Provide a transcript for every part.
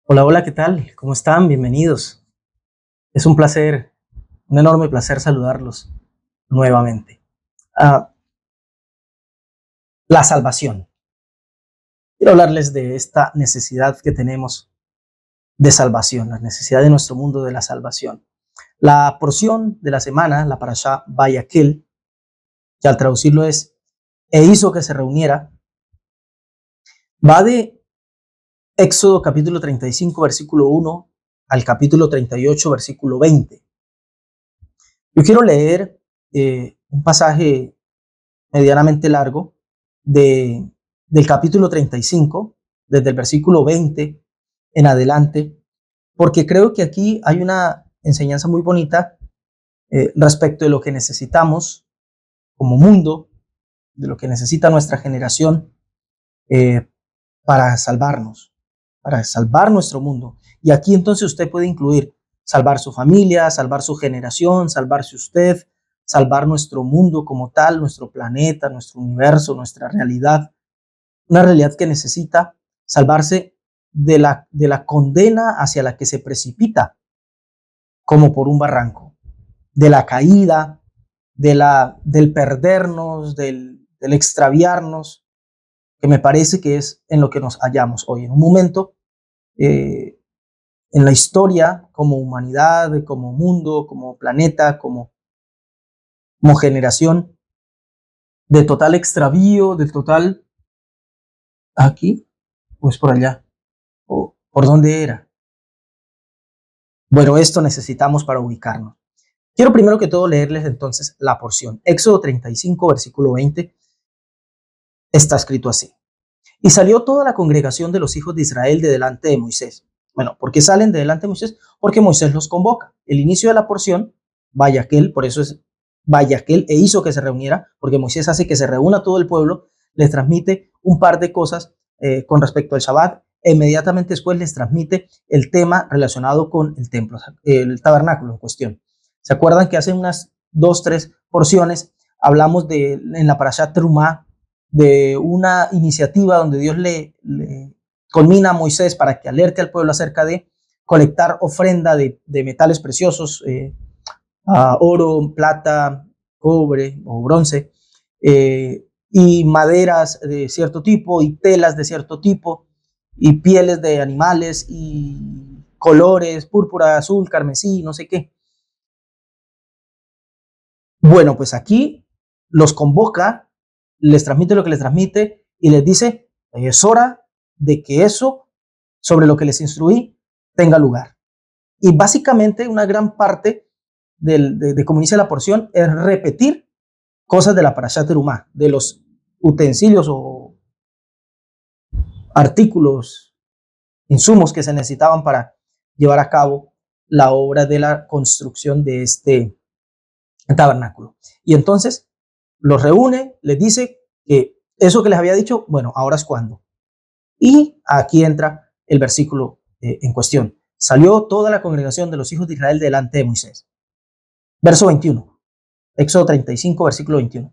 Hola, hola, ¿qué tal? ¿Cómo están? Bienvenidos. Es un placer, un enorme placer saludarlos nuevamente. Ah, la salvación. Quiero hablarles de esta necesidad que tenemos de salvación, la necesidad de nuestro mundo de la salvación. La porción de la semana, la parashá Vayakhel, que al traducirlo es e hizo que se reuniera, va de Éxodo capítulo 35, versículo 1 al capítulo 38, versículo 20. Yo quiero leer un pasaje medianamente largo de, del capítulo 35, desde el versículo 20 en adelante, porque creo que aquí hay una enseñanza muy bonita respecto de lo que necesitamos como mundo, de lo que necesita nuestra generación eh, para salvarnos, para salvar nuestro mundo. Y aquí entonces usted puede incluir salvar su familia, salvar su generación, salvarse usted, salvar nuestro mundo como tal, nuestro planeta, nuestro universo, nuestra realidad, una realidad que necesita salvarse de la condena hacia la que se precipita como por un barranco, de la caída, del perdernos, del extraviarnos, que me parece que es en lo que nos hallamos hoy, en un momento eh, en la historia como humanidad, como mundo, como planeta, como generación, de total extravío, de total aquí, pues por allá, o por dónde era. Bueno, esto necesitamos para ubicarnos. Quiero primero que todo leerles entonces la porción. Éxodo 35, versículo 20, está escrito así. Y salió toda la congregación de los hijos de Israel de delante de Moisés. Bueno, ¿por qué salen de delante de Moisés? Porque Moisés los convoca. El inicio de la porción, vaya aquel, por eso es vaya aquel, e hizo que se reuniera, porque Moisés hace que se reúna todo el pueblo, les transmite un par de cosas con respecto al Shabbat, e inmediatamente después les transmite el tema relacionado con el templo, el tabernáculo en cuestión. ¿Se acuerdan que hace unas 2, 3 porciones hablamos en la parashat Terumá, de una iniciativa donde Dios le conmina a Moisés para que alerte al pueblo acerca de colectar ofrenda de metales preciosos, oro, plata, cobre o bronce, y maderas de cierto tipo, y telas de cierto tipo, y pieles de animales, y colores, púrpura, azul, carmesí, no sé qué. Bueno, pues aquí los convoca, les transmite lo que les transmite y les dice, es hora de que eso sobre lo que les instruí tenga lugar. Y básicamente una gran parte de cómo inicia la porción es repetir cosas de la Parashat Terumá, de los utensilios o artículos, insumos que se necesitaban para llevar a cabo la obra de la construcción de este tabernáculo. Y entonces los reúne, les dice que eso que les había dicho, bueno, ahora es cuando. Y aquí entra el versículo en cuestión. Salió toda la congregación de los hijos de Israel delante de Moisés. Verso 21, Éxodo 35, versículo 21.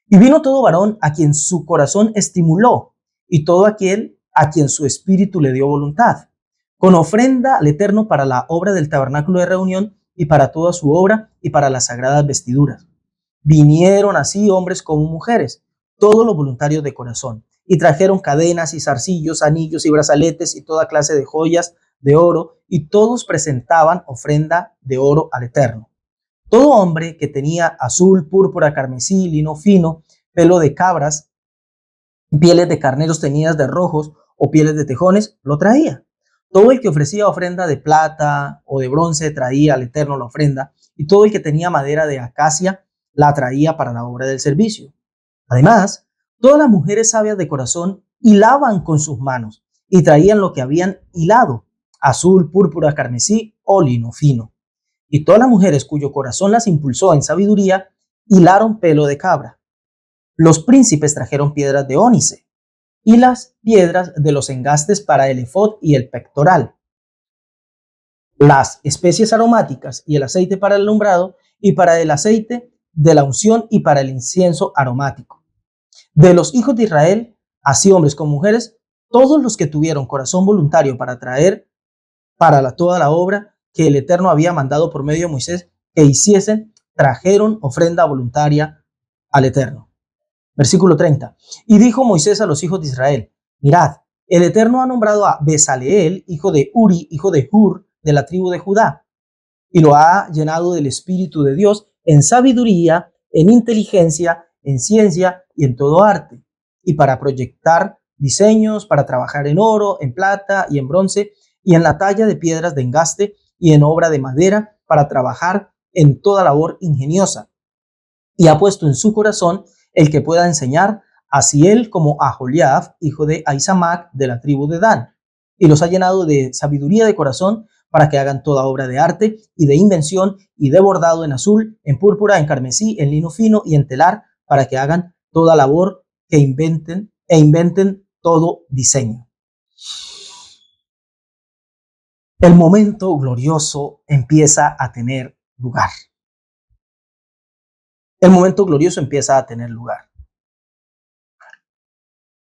Y vino todo varón a quien su corazón estimuló, y todo aquel a quien su espíritu le dio voluntad, con ofrenda al Eterno para la obra del tabernáculo de reunión y para toda su obra y para las sagradas vestiduras. Vinieron así hombres como mujeres, todos los voluntarios de corazón, y trajeron cadenas y zarcillos, anillos y brazaletes y toda clase de joyas de oro, y todos presentaban ofrenda de oro al Eterno. Todo hombre que tenía azul, púrpura, carmesí, lino fino, pelo de cabras, pieles de carneros teñidas de rojos o pieles de tejones, lo traía. Todo el que ofrecía ofrenda de plata o de bronce traía al Eterno la ofrenda, y todo el que tenía madera de acacia la traía para la obra del servicio. Además, todas las mujeres sabias de corazón hilaban con sus manos y traían lo que habían hilado, azul, púrpura, carmesí o lino fino. Y todas las mujeres cuyo corazón las impulsó en sabiduría hilaron pelo de cabra. Los príncipes trajeron piedras de ónice y las piedras de los engastes para el efod y el pectoral, las especies aromáticas y el aceite para el alumbrado y para el aceite de la unción y para el incienso aromático. De los hijos de Israel, así hombres como mujeres, todos los que tuvieron corazón voluntario para traer toda la obra que el Eterno había mandado por medio de Moisés que hiciesen, trajeron ofrenda voluntaria al Eterno. Versículo 30. Y dijo Moisés a los hijos de Israel: mirad, el Eterno ha nombrado a Bezaleel, hijo de Uri, hijo de Hur, de la tribu de Judá, y lo ha llenado del Espíritu de Dios en sabiduría, en inteligencia, en ciencia y en todo arte, y para proyectar diseños, para trabajar en oro, en plata y en bronce, y en la talla de piedras de engaste y en obra de madera, para trabajar en toda labor ingeniosa. Y ha puesto en su corazón el que pueda enseñar, así él como a Joliab, hijo de Ahisamac, de la tribu de Dan, y los ha llenado de sabiduría de corazón para que hagan toda obra de arte y de invención y de bordado en azul, en púrpura, en carmesí, en lino fino y en telar, para que hagan toda labor que inventen todo diseño. El momento glorioso empieza a tener lugar. El momento glorioso empieza a tener lugar.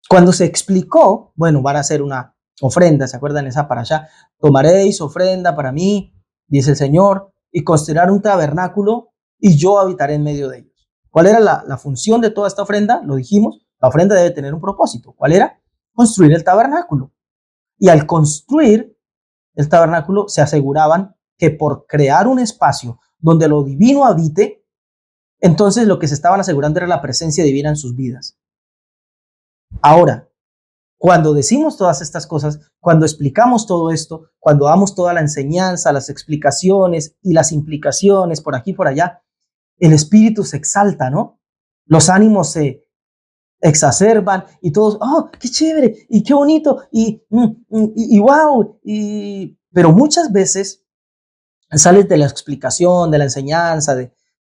Cuando se explicó, bueno, van a hacer una ofrenda, ¿se acuerdan esa para allá? Tomaréis ofrenda para mí, dice el Señor, y construirán un tabernáculo y yo habitaré en medio de ellos. ¿Cuál era la función de toda esta ofrenda? Lo dijimos, la ofrenda debe tener un propósito. ¿Cuál era? Construir el tabernáculo. Y al construir el tabernáculo se aseguraban que por crear un espacio donde lo divino habite, entonces lo que se estaban asegurando era la presencia divina en sus vidas. Ahora, cuando decimos todas estas cosas, cuando explicamos todo esto, cuando damos toda la enseñanza, las explicaciones y las implicaciones por aquí y por allá, el espíritu se exalta, ¿no? Los ánimos se exacerban y todos, ¡oh, qué chévere! Y qué bonito, y wow. Pero muchas veces sales de la explicación, de la enseñanza,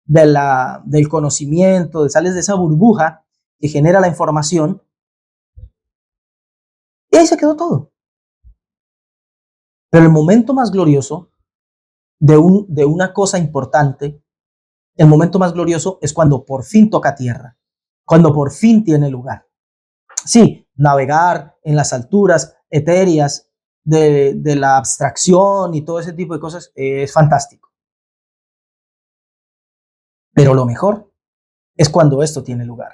del conocimiento, sales de esa burbuja que genera la información. Y ahí se quedó todo. Pero el momento más glorioso de una cosa importante, el momento más glorioso es cuando por fin toca tierra, cuando por fin tiene lugar. Sí, navegar en las alturas etéreas de la abstracción y todo ese tipo de cosas es fantástico. Pero lo mejor es cuando esto tiene lugar.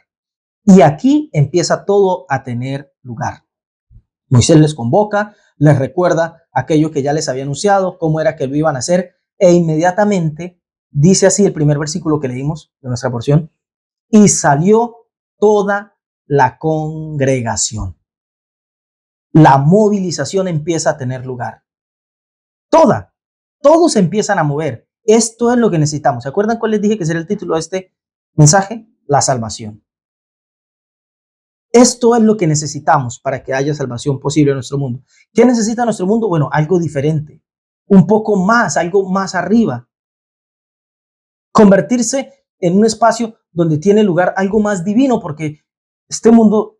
Y aquí empieza todo a tener lugar. Moisés les convoca, les recuerda aquello que ya les había anunciado, cómo era que lo iban a hacer, e inmediatamente dice así el primer versículo que leímos de nuestra porción: y salió toda la congregación. La movilización empieza a tener lugar. Todos empiezan a mover. Esto es lo que necesitamos. ¿Se acuerdan cuál les dije que será el título de este mensaje? La salvación. Esto es lo que necesitamos para que haya salvación posible en nuestro mundo. ¿Qué necesita nuestro mundo? Bueno, algo diferente, un poco más, algo más arriba. Convertirse en un espacio donde tiene lugar algo más divino, porque este mundo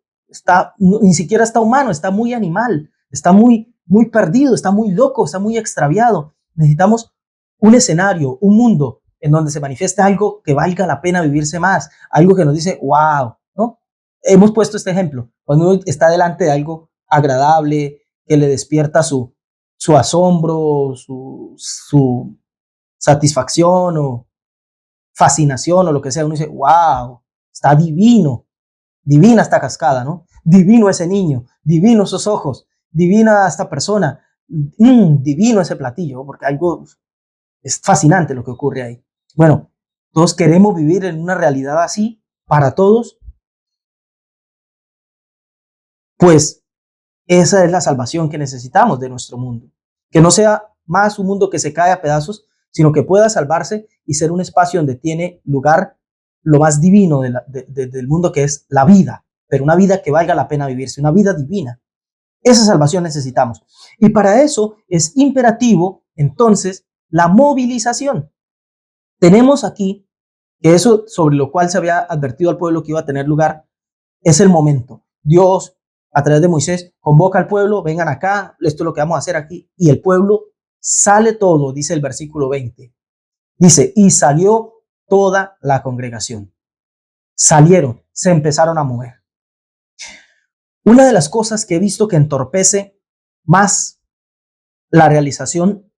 ni siquiera está humano, está muy animal, está muy perdido, está muy loco, está muy extraviado. Necesitamos un escenario, un mundo en donde se manifieste algo que valga la pena vivirse más, algo que nos dice, wow, ¿no? Hemos puesto este ejemplo, cuando uno está delante de algo agradable, que le despierta su asombro, su satisfacción o fascinación o lo que sea, uno dice, wow, está divino, divina esta cascada, ¿no? Divino ese niño, divino esos ojos, divina esta persona, divino ese platillo, porque algo es fascinante lo que ocurre ahí. Bueno, todos queremos vivir en una realidad así para todos. Pues esa es la salvación que necesitamos de nuestro mundo. Que no sea más un mundo que se cae a pedazos, sino que pueda salvarse y ser un espacio donde tiene lugar lo más divino del mundo, que es la vida, pero una vida que valga la pena vivirse, una vida divina. Esa salvación necesitamos. Y para eso es imperativo, entonces, la movilización. Tenemos aquí que eso sobre lo cual se había advertido al pueblo que iba a tener lugar es el momento. Dios, a través de Moisés, convoca al pueblo, vengan acá, esto es lo que vamos a hacer aquí. Y el pueblo sale todo, dice el versículo 20. Dice, y salió toda la congregación. Salieron, se empezaron a mover. Una de las cosas que he visto que entorpece más la realización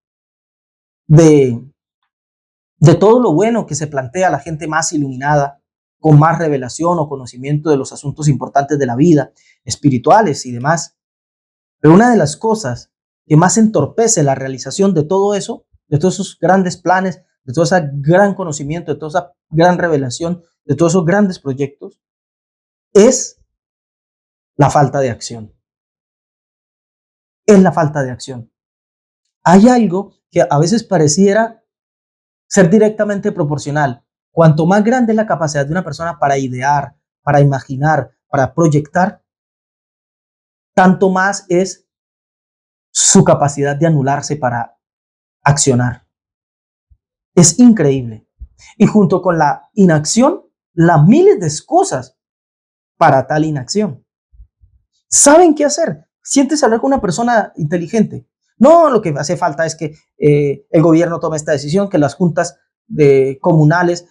de, de todo lo bueno que se plantea a la gente más iluminada, con más revelación o conocimiento de los asuntos importantes de la vida, espirituales y demás. Pero una de las cosas que más entorpece la realización de todo eso, de todos esos grandes planes, de todo ese gran conocimiento, de toda esa gran revelación, de todos esos grandes proyectos, es la falta de acción. Es la falta de acción. Hay algo que a veces pareciera ser directamente proporcional. Cuanto más grande es la capacidad de una persona para idear, para imaginar, para proyectar, tanto más es su capacidad de anularse para accionar. Es increíble. Y junto con la inacción, las miles de excusas para tal inacción. ¿Saben qué hacer? Siéntese a hablar con una persona inteligente. No, lo que hace falta es que el gobierno tome esta decisión, que las juntas comunales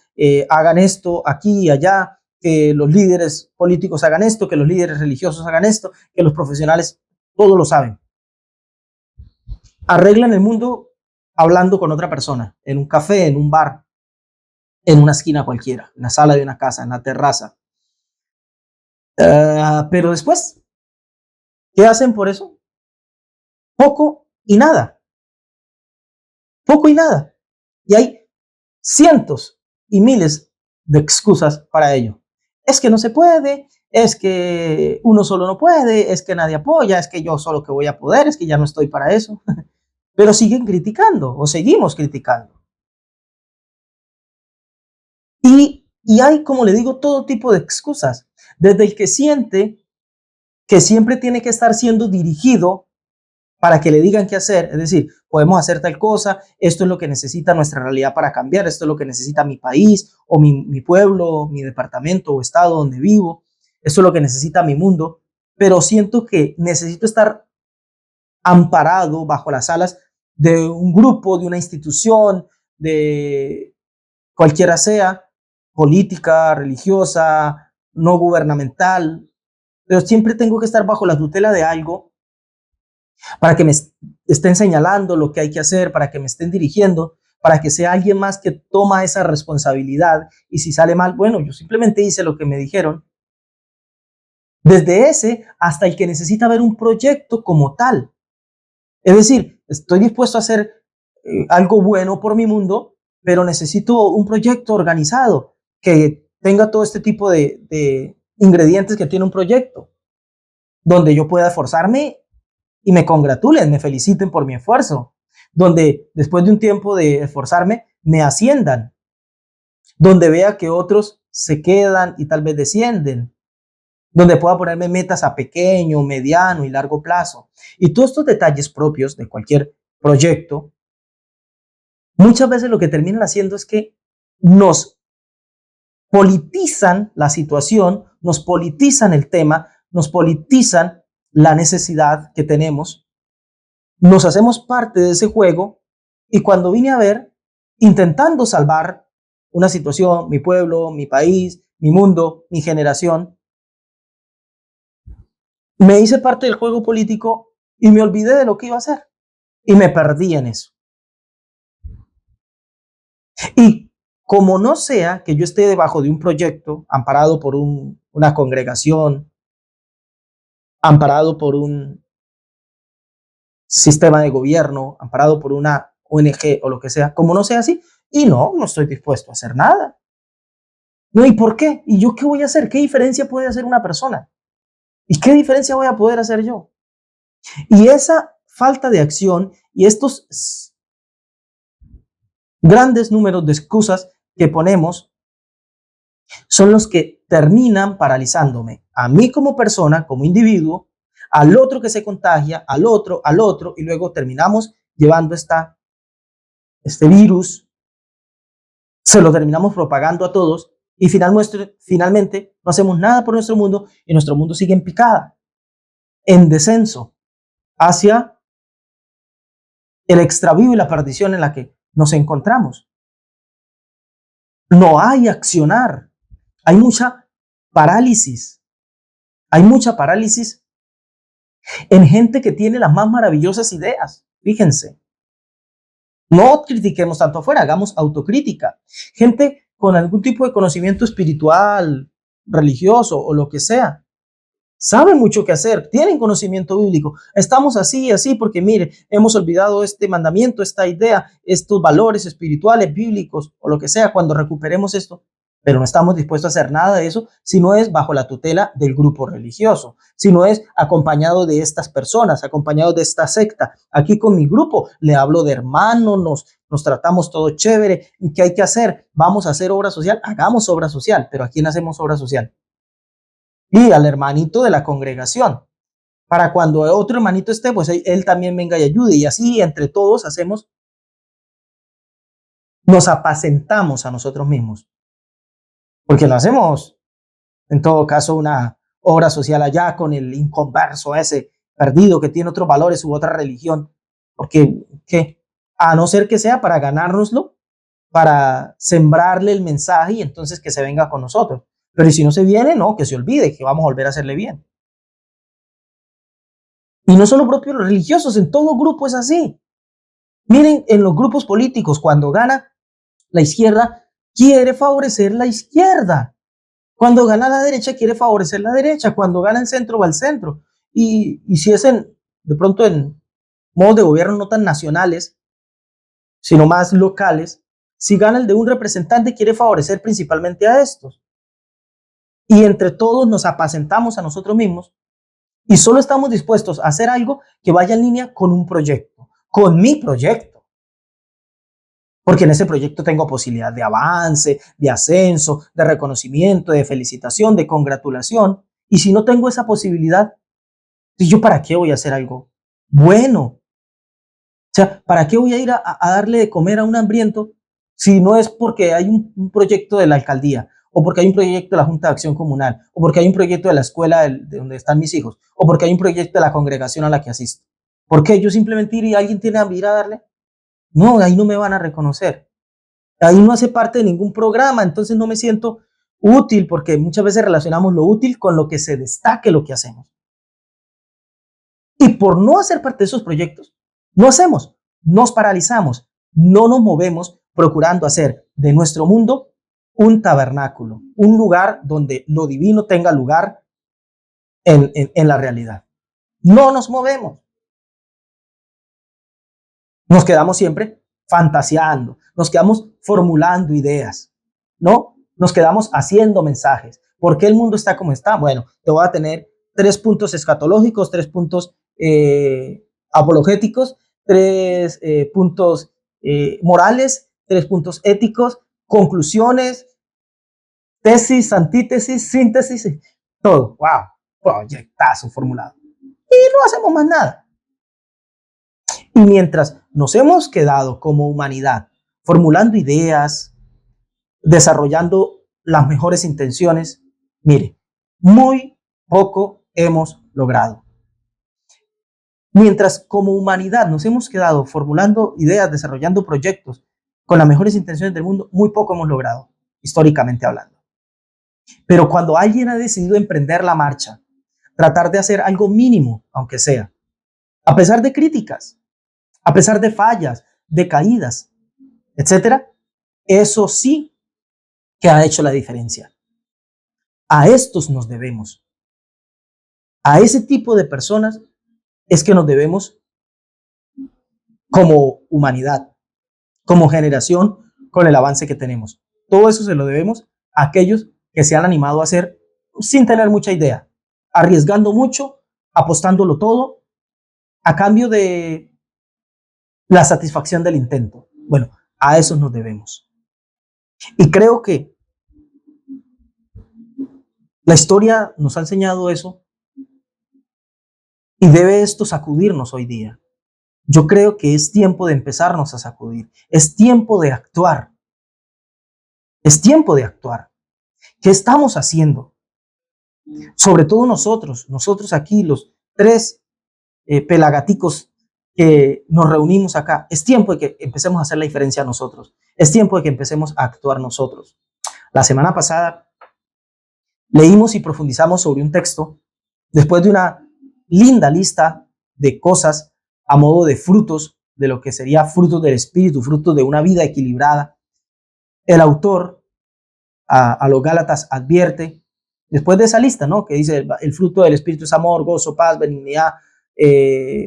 hagan esto aquí y allá, que los líderes políticos hagan esto, que los líderes religiosos hagan esto, que los profesionales, todos lo saben. Arreglan el mundo hablando con otra persona, en un café, en un bar, en una esquina cualquiera, en la sala de una casa, en la terraza. Pero después, ¿qué hacen por eso? Poco y nada. Poco y nada. Y hay cientos y miles de excusas para ello. Es que no se puede, es que uno solo no puede, es que nadie apoya, es que yo solo que voy a poder, es que ya no estoy para eso. Pero siguen criticando o seguimos criticando. Y hay, como le digo, todo tipo de excusas. Desde el que siente que siempre tiene que estar siendo dirigido para que le digan qué hacer, es decir, podemos hacer tal cosa, esto es lo que necesita nuestra realidad para cambiar, esto es lo que necesita mi país o mi pueblo, mi departamento o estado donde vivo, esto es lo que necesita mi mundo, pero siento que necesito estar amparado bajo las alas de un grupo, de una institución, de cualquiera sea, política, religiosa, no gubernamental, pero siempre tengo que estar bajo la tutela de algo para que me estén señalando lo que hay que hacer, para que me estén dirigiendo, para que sea alguien más que toma esa responsabilidad y si sale mal, bueno, yo simplemente hice lo que me dijeron. Desde ese hasta el que necesita ver un proyecto como tal. Es decir, estoy dispuesto a hacer algo bueno por mi mundo, pero necesito un proyecto organizado que tenga todo este tipo de ingredientes que tiene un proyecto, donde yo pueda esforzarme y me congratulen, me feliciten por mi esfuerzo, donde después de un tiempo de esforzarme me asciendan, donde vea que otros se quedan y tal vez descienden, donde pueda ponerme metas a pequeño, mediano y largo plazo. Y todos estos detalles propios de cualquier proyecto, muchas veces lo que terminan haciendo es que nos politizan la situación, nos politizan el tema, nos politizan la necesidad que tenemos, nos hacemos parte de ese juego y cuando vine a ver, intentando salvar una situación, mi pueblo, mi país, mi mundo, mi generación, me hice parte del juego político y me olvidé de lo que iba a hacer y me perdí en eso. Y como no sea que yo esté debajo de un proyecto amparado por una congregación, amparado por un sistema de gobierno, amparado por una ONG o lo que sea, como no sea así, y no estoy dispuesto a hacer nada. No, ¿y por qué? ¿Y yo qué voy a hacer? ¿Qué diferencia puede hacer una persona? ¿Y qué diferencia voy a poder hacer yo? Y esa falta de acción y estos grandes números de excusas que ponemos son los que terminan paralizándome a mí como persona, como individuo, al otro que se contagia, al otro, y luego terminamos llevando este virus, se lo terminamos propagando a todos y finalmente no hacemos nada por nuestro mundo y nuestro mundo sigue en picada, en descenso hacia el extravío y la perdición en la que nos encontramos. No hay accionar, hay mucha parálisis, hay mucha parálisis en gente que tiene las más maravillosas ideas. Fíjense, no critiquemos tanto afuera, hagamos autocrítica. Gente con algún tipo de conocimiento espiritual, religioso o lo que sea, saben mucho qué hacer, tienen conocimiento bíblico. Estamos así y así porque, mire, hemos olvidado este mandamiento, esta idea, estos valores espirituales, bíblicos o lo que sea, cuando recuperemos esto. Pero no estamos dispuestos a hacer nada de eso si no es bajo la tutela del grupo religioso, si no es acompañado de estas personas, acompañado de esta secta. Aquí con mi grupo le hablo de hermanos, nos tratamos todo chévere. ¿Qué hay que hacer? Vamos a hacer obra social, hagamos obra social, pero ¿a quién hacemos obra social? Y al hermanito de la congregación, para cuando otro hermanito esté, pues él también venga y ayude. Y así entre todos hacemos, nos apacentamos a nosotros mismos, porque no hacemos, en todo caso, una obra social allá con el inconverso ese perdido que tiene otros valores u otra religión, porque ¿qué? A no ser que sea para ganárnoslo, para sembrarle el mensaje y entonces que se venga con nosotros. Pero si no se viene, no, que se olvide, que vamos a volver a hacerle bien. Y no solo propios religiosos, en todo grupo es así. Miren, en los grupos políticos, cuando gana la izquierda, quiere favorecer la izquierda. Cuando gana la derecha, quiere favorecer la derecha. Cuando gana el centro, va al centro. Y si es de pronto en modos de gobierno no tan nacionales, sino más locales, si gana el de un representante, quiere favorecer principalmente a estos. Y entre todos nos apacentamos a nosotros mismos y solo estamos dispuestos a hacer algo que vaya en línea con un proyecto, con mi proyecto. Porque en ese proyecto tengo posibilidad de avance, de ascenso, de reconocimiento, de felicitación, de congratulación. Y si no tengo esa posibilidad, ¿yo para qué voy a hacer algo bueno? O sea, ¿para qué voy a ir a darle de comer a un hambriento si no es porque hay un proyecto de la alcaldía, o porque hay un proyecto de la Junta de Acción Comunal, o porque hay un proyecto de la escuela de donde están mis hijos, o porque hay un proyecto de la congregación a la que asisto? ¿Por qué yo simplemente ir y alguien tiene que ir a darle? No, ahí no me van a reconocer. Ahí no hace parte de ningún programa, entonces no me siento útil porque muchas veces relacionamos lo útil con lo que se destaque lo que hacemos. Y por no hacer parte de esos proyectos, no hacemos, nos paralizamos, no nos movemos procurando hacer de nuestro mundo un tabernáculo, un lugar donde lo divino tenga lugar en la realidad. No nos movemos. Nos quedamos siempre fantaseando, nos quedamos formulando ideas, ¿no? Nos quedamos haciendo mensajes. ¿Por qué el mundo está como está? Bueno, te voy a tener 3 puntos escatológicos, 3 puntos apologéticos, 3 puntos morales, 3 puntos éticos, conclusiones, tesis, antítesis, síntesis, todo. ¡Wow! Proyectazo formulado. Y no hacemos más nada. Y mientras nos hemos quedado como humanidad formulando ideas, desarrollando las mejores intenciones, mire, muy poco hemos logrado. Mientras como humanidad nos hemos quedado formulando ideas, desarrollando proyectos con las mejores intenciones del mundo, muy poco hemos logrado, históricamente hablando. Pero cuando alguien ha decidido emprender la marcha, tratar de hacer algo mínimo, aunque sea, a pesar de críticas, a pesar de fallas, de caídas, etcétera, eso sí que ha hecho la diferencia. A estos nos debemos. A ese tipo de personas es que nos debemos como humanidad, como generación, con el avance que tenemos. Todo eso se lo debemos a aquellos que se han animado a hacer sin tener mucha idea, arriesgando mucho, apostándolo todo, a cambio de la satisfacción del intento. Bueno, a esos nos debemos. Y creo que la historia nos ha enseñado eso y debe esto sacudirnos hoy día. Yo creo que es tiempo de empezarnos a sacudir. Es tiempo de actuar. Es tiempo de actuar. ¿Qué estamos haciendo? Sobre todo nosotros aquí, los 3 pelagaticos que nos reunimos acá. Es tiempo de que empecemos a hacer la diferencia nosotros. Es tiempo de que empecemos a actuar nosotros. La semana pasada leímos y profundizamos sobre un texto después de una linda lista de cosas a modo de frutos de lo que sería fruto del Espíritu, fruto de una vida equilibrada. El autor a los Gálatas advierte, después de esa lista, ¿no? Que dice, el fruto del Espíritu es amor, gozo, paz, benignidad,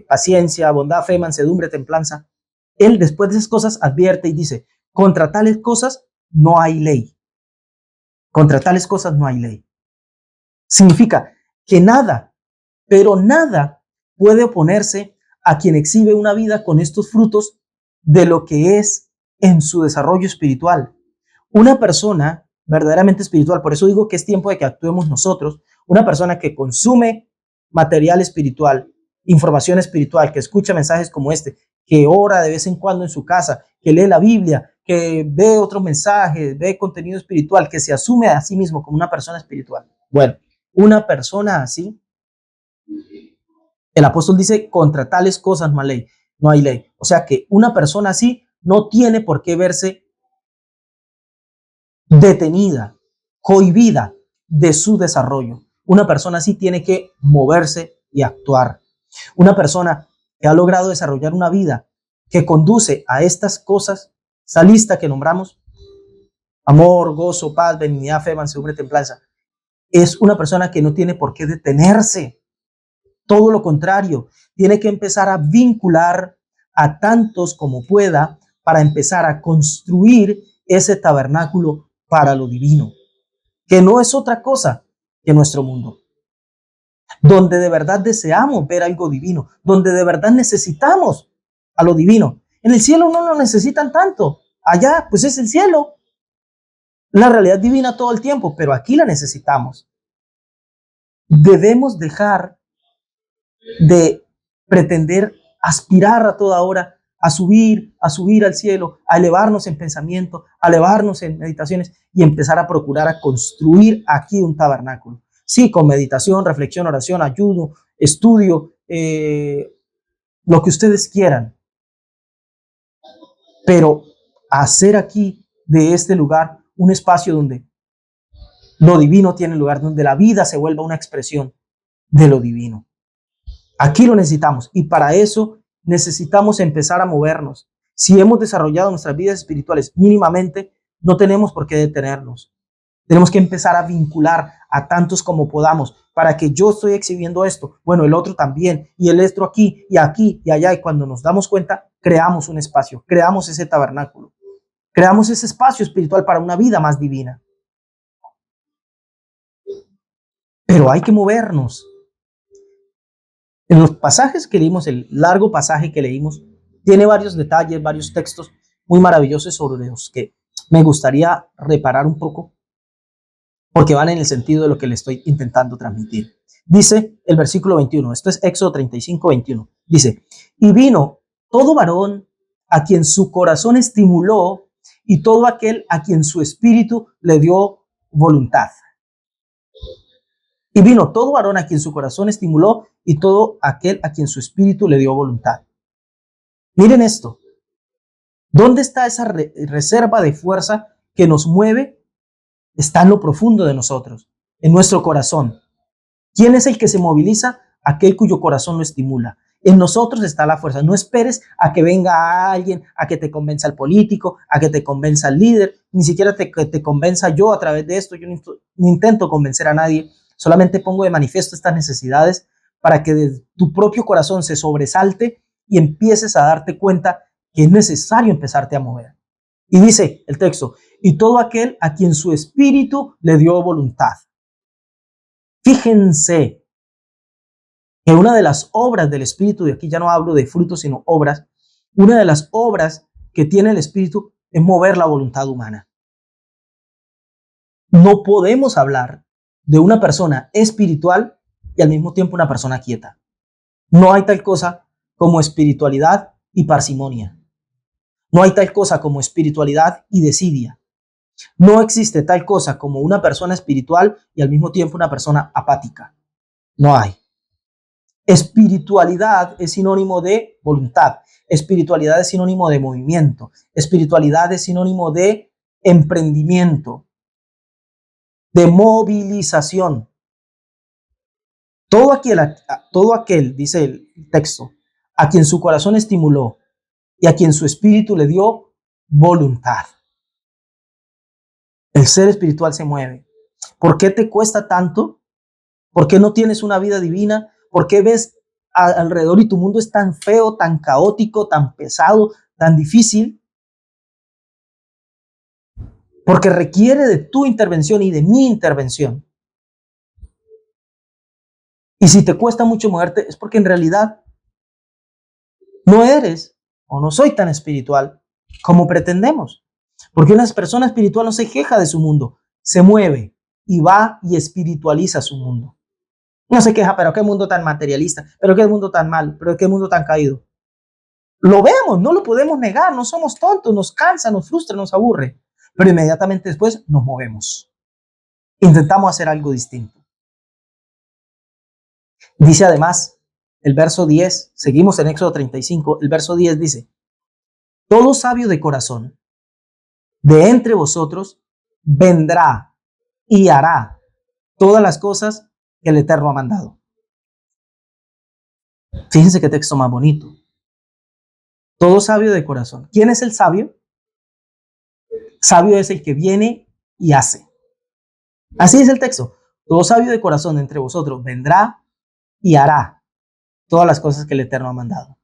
paciencia, bondad, fe, mansedumbre, templanza. Él, después de esas cosas, advierte y dice, contra tales cosas no hay ley. Contra tales cosas no hay ley. Significa que nada, pero nada puede oponerse a quien exhibe una vida con estos frutos de lo que es en su desarrollo espiritual. Una persona verdaderamente espiritual, por eso digo que es tiempo de que actuemos nosotros, una persona que consume material espiritual, información espiritual, que escucha mensajes como este, que ora de vez en cuando en su casa, que lee la Biblia, que ve otros mensajes, ve contenido espiritual, que se asume a sí mismo como una persona espiritual. Bueno, una persona así, el apóstol dice, contra tales cosas no hay ley. O sea que una persona así no tiene por qué verse detenida, cohibida de su desarrollo. Una persona así tiene que moverse y actuar. Una persona que ha logrado desarrollar una vida que conduce a estas cosas, esa lista que nombramos, amor, gozo, paz, benignidad, fe, mansedumbre, templanza, es una persona que no tiene por qué detenerse. Todo lo contrario, tiene que empezar a vincular a tantos como pueda para empezar a construir ese tabernáculo para lo divino, que no es otra cosa que nuestro mundo, donde de verdad deseamos ver algo divino, donde de verdad necesitamos a lo divino. En el cielo no lo necesitan tanto, allá pues es el cielo, la realidad divina todo el tiempo, pero aquí la necesitamos. Debemos dejar de pretender aspirar a toda hora a subir al cielo, a elevarnos en pensamiento, a elevarnos en meditaciones y empezar a procurar a construir aquí un tabernáculo. Sí, con meditación, reflexión, oración, ayuno, estudio, lo que ustedes quieran, pero hacer aquí de este lugar un espacio donde lo divino tiene lugar, donde la vida se vuelva una expresión de lo divino. Aquí lo necesitamos y para eso necesitamos empezar a movernos. Si hemos desarrollado nuestras vidas espirituales mínimamente, no tenemos por qué detenernos. Tenemos que empezar a vincular a tantos como podamos para que yo estoy exhibiendo esto, bueno, el otro también, y el otro aquí y allá, y cuando nos damos cuenta, creamos un espacio, creamos ese tabernáculo, creamos ese espacio espiritual para una vida más divina. Pero hay que movernos. En los pasajes que leímos, el largo pasaje que leímos, tiene varios detalles, varios textos muy maravillosos sobre los que me gustaría reparar un poco, porque van en el sentido de lo que le estoy intentando transmitir. Dice el versículo 21, esto es Éxodo 35, 21, dice, y vino todo varón a quien su corazón estimuló y todo aquel a quien su espíritu le dio voluntad. Y vino todo varón a quien su corazón estimuló y todo aquel a quien su espíritu le dio voluntad. Miren esto. ¿Dónde está esa reserva de fuerza que nos mueve? Está en lo profundo de nosotros, en nuestro corazón. ¿Quién es el que se moviliza? Aquel cuyo corazón lo estimula. En nosotros está la fuerza. No esperes a que venga alguien, a que te convenza el político, a que te convenza el líder, ni siquiera que te convenza yo a través de esto. Yo no intento convencer a nadie. Solamente pongo de manifiesto estas necesidades para que de tu propio corazón se sobresalte y empieces a darte cuenta que es necesario empezarte a mover. Y dice el texto, y todo aquel a quien su espíritu le dio voluntad. Fíjense que una de las obras del espíritu, y aquí ya no hablo de frutos, sino obras, una de las obras que tiene el espíritu es mover la voluntad humana. No podemos hablar de una persona espiritual y al mismo tiempo una persona quieta. No hay tal cosa como espiritualidad y parsimonia. No hay tal cosa como espiritualidad y desidia. No existe tal cosa como una persona espiritual y al mismo tiempo una persona apática. No hay. Espiritualidad es sinónimo de voluntad. Espiritualidad es sinónimo de movimiento. Espiritualidad es sinónimo de emprendimiento, de movilización. Todo aquel, dice el texto, a quien su corazón estimuló y a quien su espíritu le dio voluntad. El ser espiritual se mueve. ¿Por qué te cuesta tanto? ¿Por qué no tienes una vida divina? ¿Por qué ves alrededor y tu mundo es tan feo, tan caótico, tan pesado, tan difícil? Porque requiere de tu intervención y de mi intervención. Y si te cuesta mucho moverte, es porque en realidad no eres o no soy tan espiritual como pretendemos. Porque una persona espiritual no se queja de su mundo, se mueve y va y espiritualiza su mundo. No se queja, pero qué mundo tan materialista, pero qué mundo tan mal, pero qué mundo tan caído. Lo vemos, no lo podemos negar, no somos tontos, nos cansa, nos frustra, nos aburre. Pero inmediatamente después nos movemos. Intentamos hacer algo distinto. Dice además el verso 10, seguimos en Éxodo 35, el verso 10 dice, todo sabio de corazón de entre vosotros vendrá y hará todas las cosas que el Eterno ha mandado. Fíjense qué texto más bonito. Todo sabio de corazón. ¿Quién es el sabio? Sabio es el que viene y hace. Así es el texto. Todo sabio de corazón entre vosotros vendrá y hará todas las cosas que el Eterno ha mandado.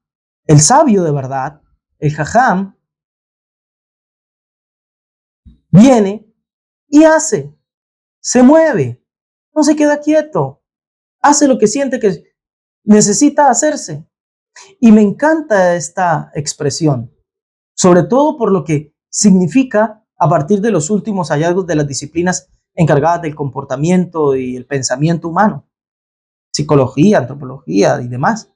El sabio de verdad, el jajam, viene y hace, se mueve, no se queda quieto, hace lo que siente que necesita hacerse. Y me encanta esta expresión, sobre todo por lo que significa a partir de los últimos hallazgos de las disciplinas encargadas del comportamiento y el pensamiento humano, psicología, antropología y demás.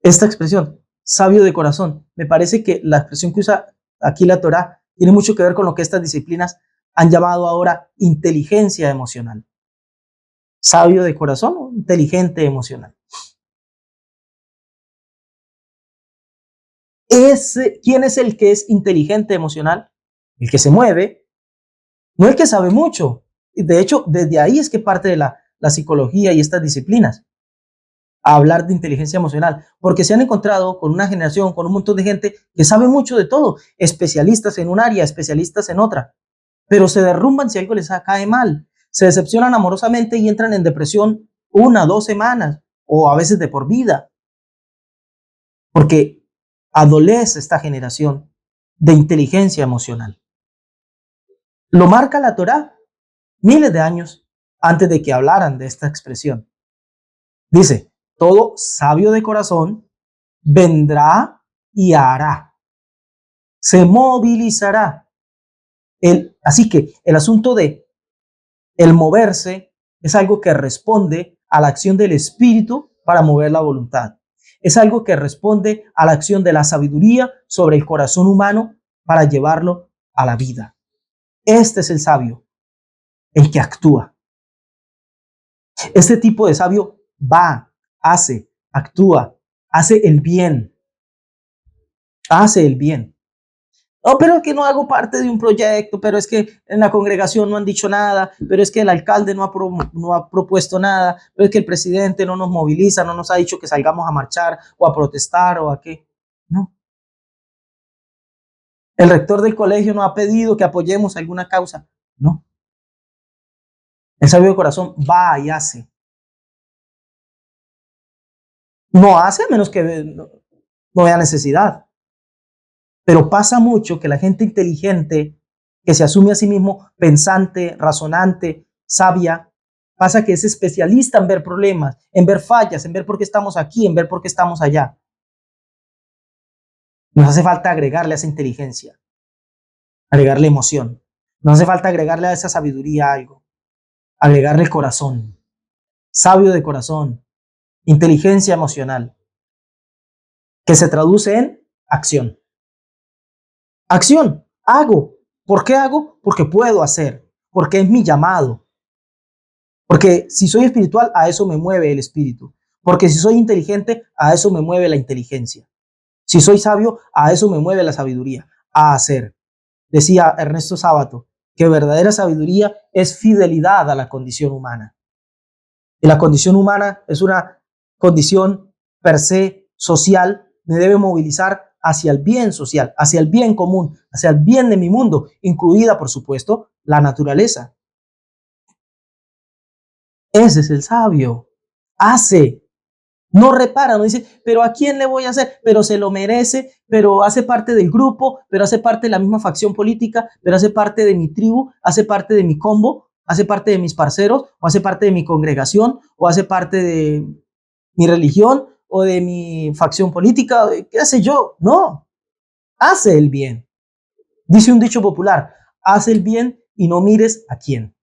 Esta expresión, sabio de corazón, me parece que la expresión que usa aquí la Torá tiene mucho que ver con lo que estas disciplinas han llamado ahora inteligencia emocional. Sabio de corazón o inteligente emocional. ¿Quién es el que es inteligente emocional? El que se mueve, no el que sabe mucho. De hecho, desde ahí es que parte de la psicología y estas disciplinas, a hablar de inteligencia emocional, porque se han encontrado con una generación, con un montón de gente que sabe mucho de todo, especialistas en un área, especialistas en otra, pero se derrumban si algo les cae mal, se decepcionan amorosamente y entran en depresión 1, 2 semanas o a veces de por vida, porque adolece esta generación de inteligencia emocional. Lo marca la Torá miles de años antes de que hablaran de esta expresión. Dice, todo sabio de corazón vendrá y hará, se movilizará. Así que el asunto de el moverse es algo que responde a la acción del espíritu para mover la voluntad. Es algo que responde a la acción de la sabiduría sobre el corazón humano para llevarlo a la vida. Este es el sabio, el que actúa. Este tipo de sabio va, hace, actúa, hace el bien. Hace el bien. Oh, pero es que no hago parte de un proyecto, pero es que en la congregación no han dicho nada, pero es que el alcalde no ha propuesto nada, pero es que el presidente no nos moviliza, no nos ha dicho que salgamos a marchar o a protestar o a qué. No. El rector del colegio no ha pedido que apoyemos alguna causa. No. El sabio de corazón va y hace. No hace a menos que no haya necesidad. Pero pasa mucho que la gente inteligente, que se asume a sí mismo pensante, razonante, sabia, pasa que es especialista en ver problemas, en ver fallas, en ver por qué estamos aquí, en ver por qué estamos allá. Nos hace falta agregarle a esa inteligencia, agregarle emoción. Nos hace falta agregarle a esa sabiduría algo, agregarle el corazón, sabio de corazón, inteligencia emocional, que se traduce en acción. Acción, hago. ¿Por qué hago? Porque puedo hacer, porque es mi llamado. Porque si soy espiritual, a eso me mueve el espíritu. Porque si soy inteligente, a eso me mueve la inteligencia. Si soy sabio, a eso me mueve la sabiduría, a hacer. Decía Ernesto Sábato que verdadera sabiduría es fidelidad a la condición humana. Y la condición humana es una condición per se social me debe movilizar hacia el bien social, hacia el bien común, hacia el bien de mi mundo, incluida, por supuesto, la naturaleza. Ese es el sabio. Hace, no repara, no dice, pero ¿a quién le voy a hacer? Pero se lo merece, pero hace parte del grupo, pero hace parte de la misma facción política, pero hace parte de mi tribu, hace parte de mi combo, hace parte de mis parceros, o hace parte de mi congregación, o hace parte de mi religión, o de mi facción política, o de, qué sé yo. No, hace el bien. Dice un dicho popular, haz el bien y no mires a quién.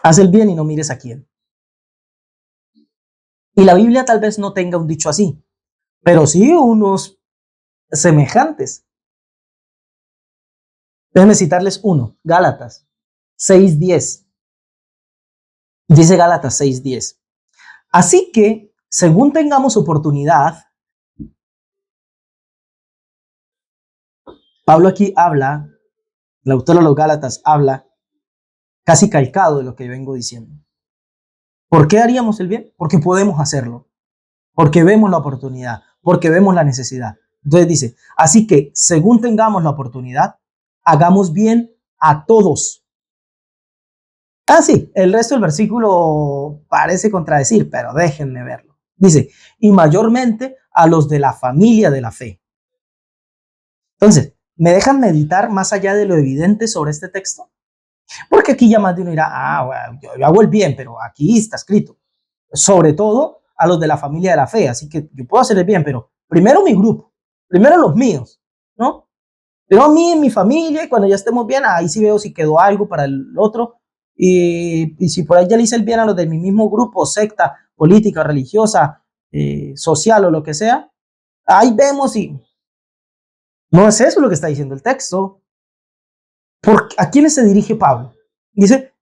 Haz el bien y no mires a quién. Y la Biblia tal vez no tenga un dicho así, pero sí unos semejantes. Déjenme citarles uno, Gálatas 6:10. Dice Gálatas 6:10. Así que, según tengamos oportunidad, Pablo aquí habla, el autor de los Gálatas habla casi calcado de lo que yo vengo diciendo. ¿Por qué haríamos el bien? Porque podemos hacerlo, porque vemos la oportunidad, porque vemos la necesidad. Entonces dice, así que, según tengamos la oportunidad, hagamos bien a todos. Ah, sí, el resto del versículo parece contradecir, pero déjenme verlo. Dice, y mayormente a los de la familia de la fe. Entonces, ¿me dejan meditar más allá de lo evidente sobre este texto? Porque aquí ya más de uno dirá, bueno, yo hago el bien, pero aquí está escrito. Sobre todo a los de la familia de la fe, así que yo puedo hacer el bien, pero primero mi grupo, primero los míos, ¿no? Pero a mí, en mi familia, y cuando ya estemos bien, ahí sí veo si quedó algo para el otro. Y si por ahí ya le hice el bien a los de mi mismo grupo, secta, política, religiosa, social o lo que sea, ahí vemos si no es eso lo que está diciendo el texto. ¿A quiénes se dirige Pablo? Dice,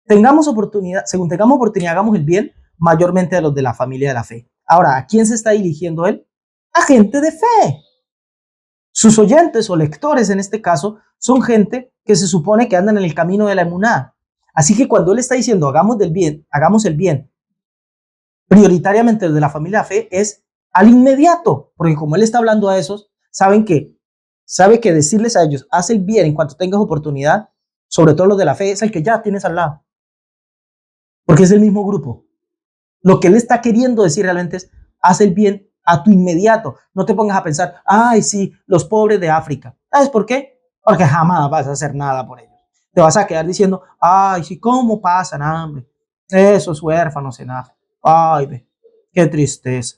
tengamos oportunidad, según tengamos oportunidad, hagamos el bien, mayormente a los de la familia de la fe. Ahora, ¿a quién se está dirigiendo él? A gente de fe. Sus oyentes o lectores, en este caso, son gente que se supone que andan en el camino de la emuná. Así que cuando él está diciendo hagamos el bien, prioritariamente de la familia de fe, es al inmediato, porque como él está hablando a esos, sabe que decirles a ellos, haz el bien en cuanto tengas oportunidad, sobre todo los de la fe, es el que ya tienes al lado, porque es el mismo grupo. Lo que él está queriendo decir realmente es, haz el bien a tu inmediato. No te pongas a pensar, ay, sí, los pobres de África. ¿Sabes por qué? Porque jamás vas a hacer nada por ellos. Te vas a quedar diciendo, ay, sí, ¿cómo pasan hambre? Esos huérfanos en África. Ay, qué tristeza.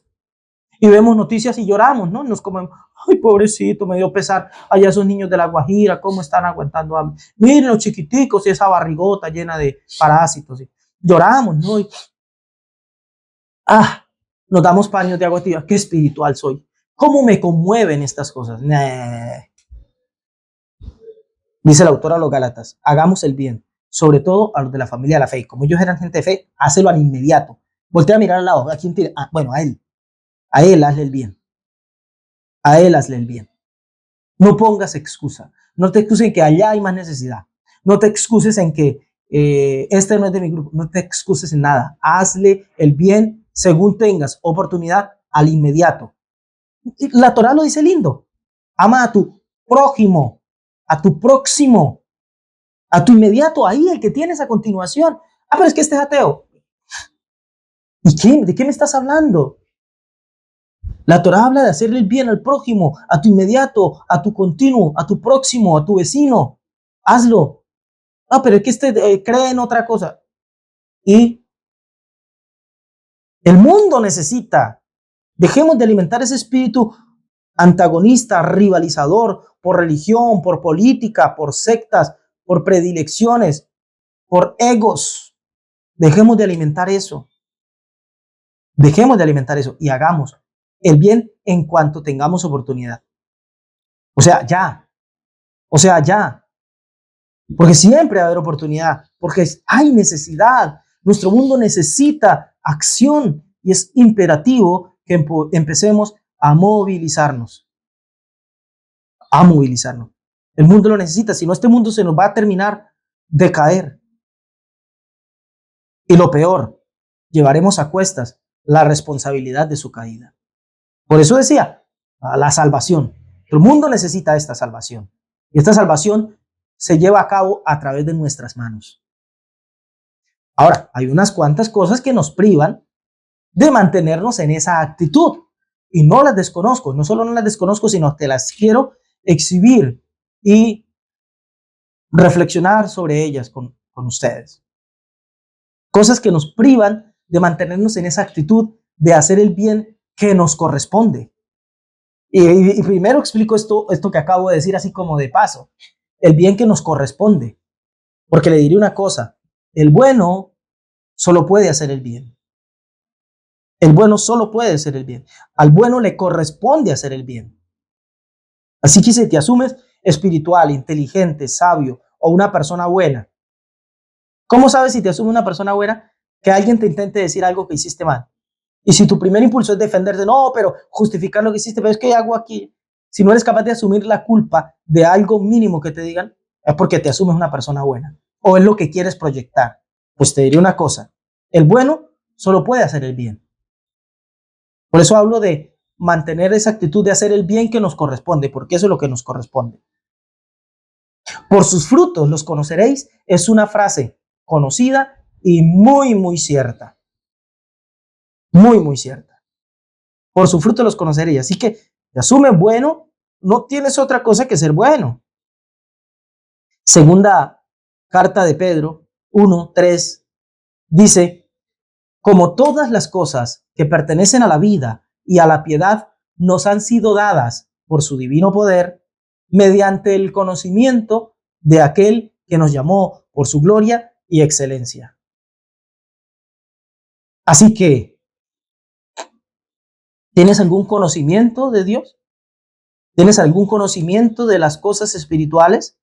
Y vemos noticias y lloramos, ¿no? Nos comemos, ay, pobrecito, me dio pesar. Allá esos niños de la Guajira, ¿cómo están aguantando hambre? Miren los chiquiticos y esa barrigota llena de parásitos. Lloramos, ¿no? Nos damos paños de agua tibia. Qué espiritual soy. ¿Cómo me conmueven estas cosas? Nah. Dice el autor a los Gálatas, hagamos el bien, sobre todo a los de la familia de la fe. Como ellos eran gente de fe, hácelo al inmediato. Voltea a mirar al lado. ¿A quién tiene? Bueno, a él. A él hazle el bien. A él hazle el bien. No pongas excusa. No te excuses en que allá hay más necesidad. No te excuses en que este no es de mi grupo. No te excuses en nada. Hazle el bien según tengas oportunidad al inmediato. La Torah lo dice lindo. Ama a tu prójimo, a tu próximo, a tu inmediato, ahí el que tienes a continuación. Pero es que este es ateo. ¿Y de qué me estás hablando? La Torah habla de hacerle el bien al prójimo, a tu inmediato, a tu continuo, a tu próximo, a tu vecino. Hazlo. Pero es que este cree en otra cosa. Y el mundo necesita. Dejemos de alimentar ese espíritu antagonista, rivalizador, por religión, por política, por sectas, por predilecciones, por egos. Dejemos de alimentar eso. Dejemos de alimentar eso y hagamos el bien en cuanto tengamos oportunidad. O sea, ya. O sea, ya. Porque siempre va a haber oportunidad, porque hay necesidad. Nuestro mundo necesita acción y es imperativo que empecemos a movilizarnos. A movilizarnos. El mundo lo necesita, si no este mundo se nos va a terminar de caer. Y lo peor, llevaremos a cuestas la responsabilidad de su caída. Por eso decía, a la salvación. El mundo necesita esta salvación. Y esta salvación se lleva a cabo a través de nuestras manos. Ahora, hay unas cuantas cosas que nos privan de mantenernos en esa actitud. Y no las desconozco, no solo no las desconozco, sino que las quiero exhibir y reflexionar sobre ellas con ustedes. Cosas que nos privan de mantenernos en esa actitud de hacer el bien que nos corresponde. Y primero explico esto que acabo de decir así como de paso. El bien que nos corresponde. Porque le diré una cosa, el bueno solo puede hacer el bien. El bueno solo puede hacer el bien. Al bueno le corresponde hacer el bien. Así que si te asumes espiritual, inteligente, sabio o una persona buena, ¿cómo sabes si te asume una persona buena? Que alguien te intente decir algo que hiciste mal. Y si tu primer impulso es defenderte, no, pero justificar lo que hiciste, pero es que hago aquí. Si no eres capaz de asumir la culpa de algo mínimo que te digan, es porque te asumes una persona buena. O es lo que quieres proyectar. Pues te diré una cosa, el bueno solo puede hacer el bien. Por eso hablo de mantener esa actitud de hacer el bien que nos corresponde, porque eso es lo que nos corresponde. Por sus frutos los conoceréis, es una frase conocida y muy, muy cierta. Muy, muy cierta. Por su fruto los conoceréis. Así que te asumen bueno, no tienes otra cosa que ser bueno. Segunda carta de Pedro 1:3 dice, como todas las cosas que pertenecen a la vida y a la piedad nos han sido dadas por su divino poder, mediante el conocimiento de aquel que nos llamó por su gloria y excelencia. Así que, ¿tienes algún conocimiento de Dios? ¿Tienes algún conocimiento de las cosas espirituales?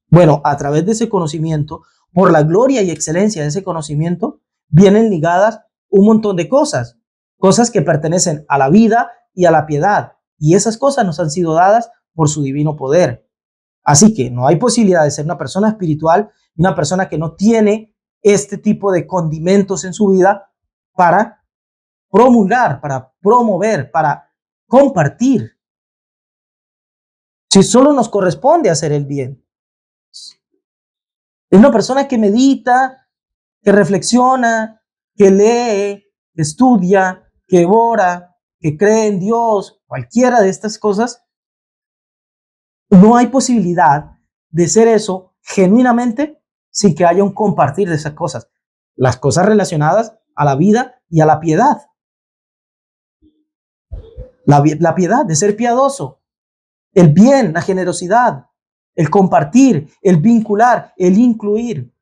Bueno, a través de ese conocimiento, por la gloria y excelencia de ese conocimiento, vienen ligadas un montón de cosas, cosas que pertenecen a la vida y a la piedad, y esas cosas nos han sido dadas por su divino poder. Así que no hay posibilidad de ser una persona espiritual, una persona que no tiene este tipo de condimentos en su vida para promulgar, para promover, para compartir. Si solo nos corresponde hacer el bien. Es una persona que medita, que reflexiona, que lee, que estudia, que ora, que cree en Dios, cualquiera de estas cosas. No hay posibilidad de ser eso genuinamente sin que haya un compartir de esas cosas. Las cosas relacionadas a la vida y a la piedad. La piedad, de ser piadoso. El bien, la generosidad, el compartir, el vincular, el incluir,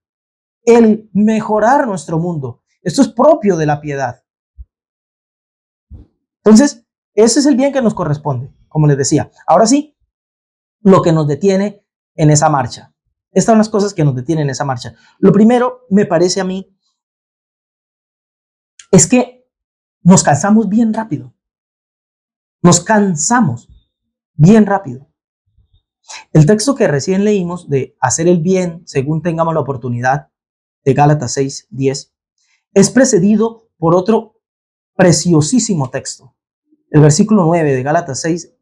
el mejorar nuestro mundo. Esto es propio de la piedad. Entonces, ese es el bien que nos corresponde, como les decía. Ahora sí, lo que nos detiene en esa marcha. Estas son las cosas que nos detienen en esa marcha. Lo primero, me parece a mí, es que nos cansamos bien rápido. Nos cansamos bien rápido. El texto que recién leímos de hacer el bien según tengamos la oportunidad, de Gálatas 6:10, es precedido por otro preciosísimo texto. El versículo 9 de Gálatas 6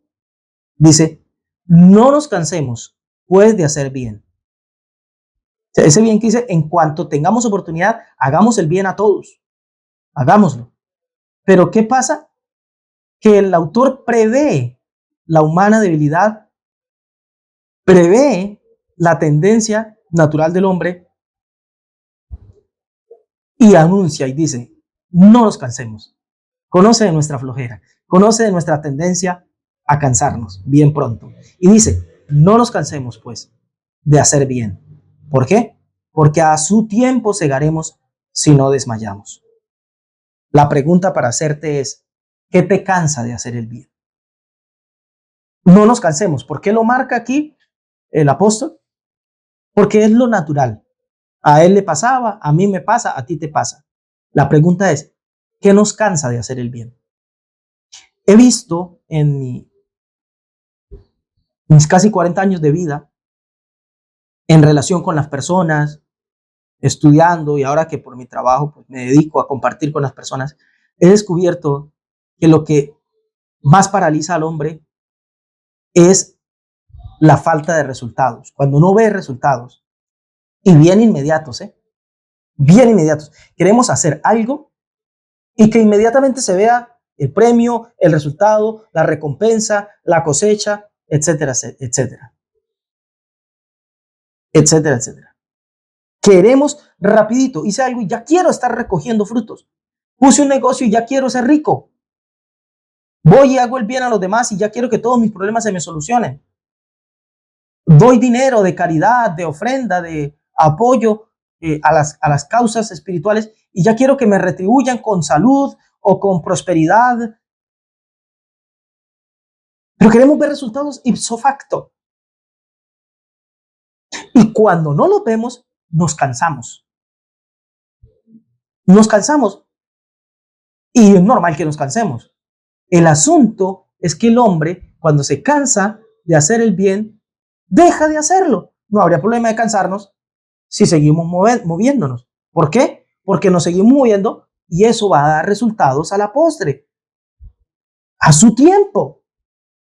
dice, no nos cansemos, pues, de hacer bien. O sea, ese bien que dice, en cuanto tengamos oportunidad, hagamos el bien a todos. Hagámoslo. Pero ¿qué pasa? Que el autor prevé la humana debilidad, prevé la tendencia natural del hombre y anuncia y dice, no nos cansemos. Conoce de nuestra flojera, conoce de nuestra tendencia a cansarnos bien pronto. Y dice, no nos cansemos pues de hacer bien. ¿Por qué? Porque a su tiempo segaremos si no desmayamos. La pregunta para hacerte es, ¿qué te cansa de hacer el bien? No nos cansemos. ¿Por qué lo marca aquí el apóstol? Porque es lo natural. A él le pasaba, a mí me pasa, a ti te pasa. La pregunta es, ¿qué nos cansa de hacer el bien? He visto en mis casi 40 años de vida, en relación con las personas, estudiando y ahora que por mi trabajo pues, me dedico a compartir con las personas, he descubierto que lo que más paraliza al hombre es la falta de resultados. Cuando no ve resultados, y bien inmediatos, bien inmediatos, queremos hacer algo y que inmediatamente se vea el premio, el resultado, la recompensa, la cosecha, etcétera, etcétera, etcétera, etcétera. Queremos rapidito, hice algo y ya quiero estar recogiendo frutos. Puse un negocio y ya quiero ser rico. Voy y hago el bien a los demás y ya quiero que todos mis problemas se me solucionen. Doy dinero de caridad, de ofrenda, de apoyo a las causas espirituales y ya quiero que me retribuyan con salud o con prosperidad. Pero queremos ver resultados ipso facto. Y cuando no los vemos, nos cansamos. Nos cansamos. Y es normal que nos cansemos. El asunto es que el hombre, cuando se cansa de hacer el bien, deja de hacerlo. No habría problema de cansarnos si seguimos moviéndonos. ¿Por qué? Porque nos seguimos moviendo y eso va a dar resultados a la postre. A su tiempo.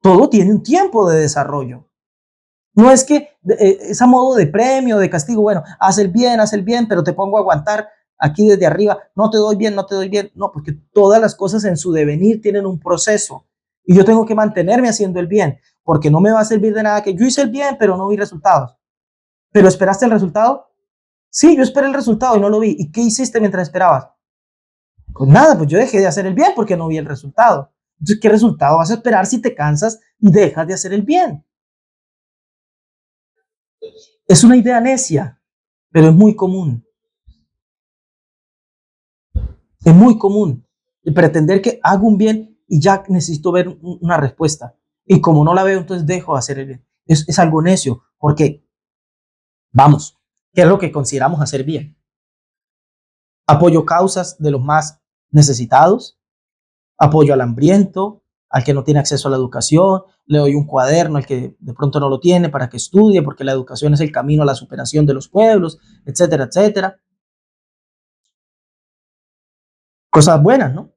Todo tiene un tiempo de desarrollo. No es que es a modo de premio, de castigo, bueno, haz el bien, pero te pongo a aguantar aquí desde arriba, no te doy bien, no te doy bien. No, porque todas las cosas en su devenir tienen un proceso y yo tengo que mantenerme haciendo el bien, porque no me va a servir de nada que yo hice el bien, pero no vi resultados. ¿Pero esperaste el resultado? Sí, yo esperé el resultado y no lo vi. ¿Y qué hiciste mientras esperabas? Pues nada, pues yo dejé de hacer el bien porque no vi el resultado. Entonces, ¿qué resultado vas a esperar si te cansas y dejas de hacer el bien? Es una idea necia, pero es muy común. Es muy común el pretender que hago un bien y ya necesito ver una respuesta. Y como no la veo, entonces dejo de hacer el bien. Es algo necio, porque vamos, ¿qué es lo que consideramos hacer bien? Apoyo causas de los más necesitados, apoyo al hambriento, al que no tiene acceso a la educación, le doy un cuaderno al que de pronto no lo tiene para que estudie, porque la educación es el camino a la superación de los pueblos, etcétera, etcétera. Cosas buenas, ¿no?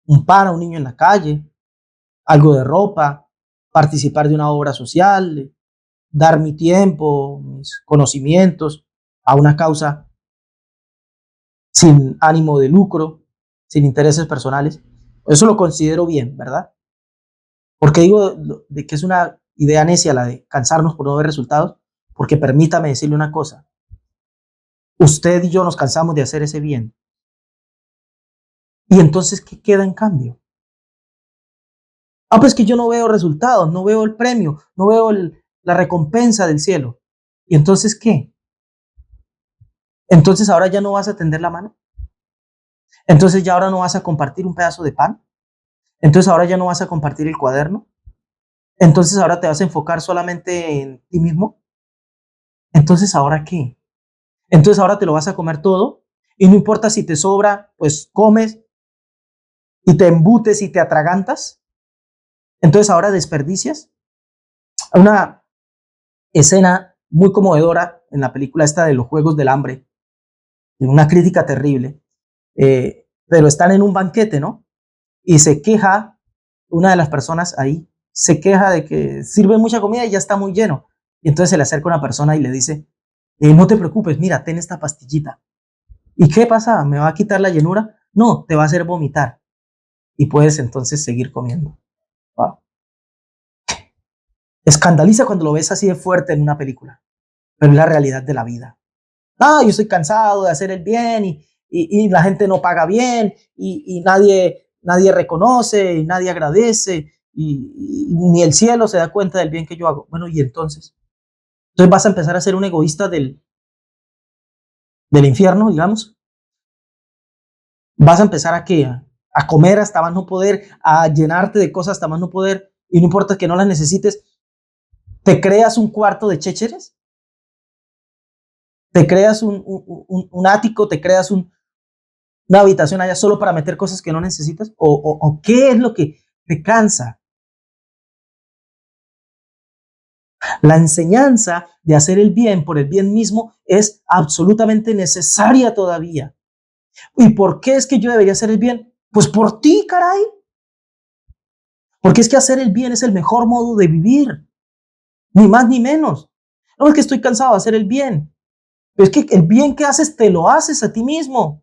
Un pan a un niño en la calle, algo de ropa, participar de una obra social, dar mi tiempo, mis conocimientos a una causa sin ánimo de lucro, sin intereses personales. Eso lo considero bien, ¿verdad? Porque digo de que es una idea necia la de cansarnos por no ver resultados, porque permítame decirle una cosa. Usted y yo nos cansamos de hacer ese bien. Y entonces, ¿qué queda en cambio? Pues que yo no veo resultados, no veo el premio, no veo la recompensa del cielo. ¿Y entonces qué? Entonces ahora ya no vas a tender la mano. Entonces ya ahora no vas a compartir un pedazo de pan. Entonces ahora ya no vas a compartir el cuaderno. Entonces ahora te vas a enfocar solamente en ti mismo. Entonces ahora qué? Entonces ahora te lo vas a comer todo y no importa si te sobra, pues comes y te embutes y te atragantas. Entonces ahora desperdicias. Una escena muy conmovedora en la película esta de los Juegos del Hambre, una crítica terrible, pero están en un banquete, ¿no? Y se queja, una de las personas ahí, se queja de que sirve mucha comida y ya está muy lleno. Y entonces se le acerca una persona y le dice, no te preocupes, mira, ten esta pastillita. ¿Y qué pasa? ¿Me va a quitar la llenura? No, te va a hacer vomitar. Y puedes entonces seguir comiendo. Wow. Escandaliza cuando lo ves así de fuerte en una película, pero es la realidad de la vida. Yo estoy cansado de hacer el bien y la gente no paga bien y nadie reconoce y nadie agradece y ni el cielo se da cuenta del bien que yo hago. Bueno, y entonces vas a empezar a ser un egoísta del infierno, digamos. Vas a empezar a qué? A comer hasta más no poder, a llenarte de cosas hasta más no poder y no importa que no las necesites. ¿Te creas un cuarto de chécheres? ¿Te creas un ático? ¿Te creas una habitación allá solo para meter cosas que no necesitas? ¿O qué es lo que te cansa? La enseñanza de hacer el bien por el bien mismo es absolutamente necesaria todavía. ¿Y por qué es que yo debería hacer el bien? Pues por ti, caray. Porque es que hacer el bien es el mejor modo de vivir, ni más ni menos. No es que estoy cansado de hacer el bien, pero es que el bien que haces te lo haces a ti mismo.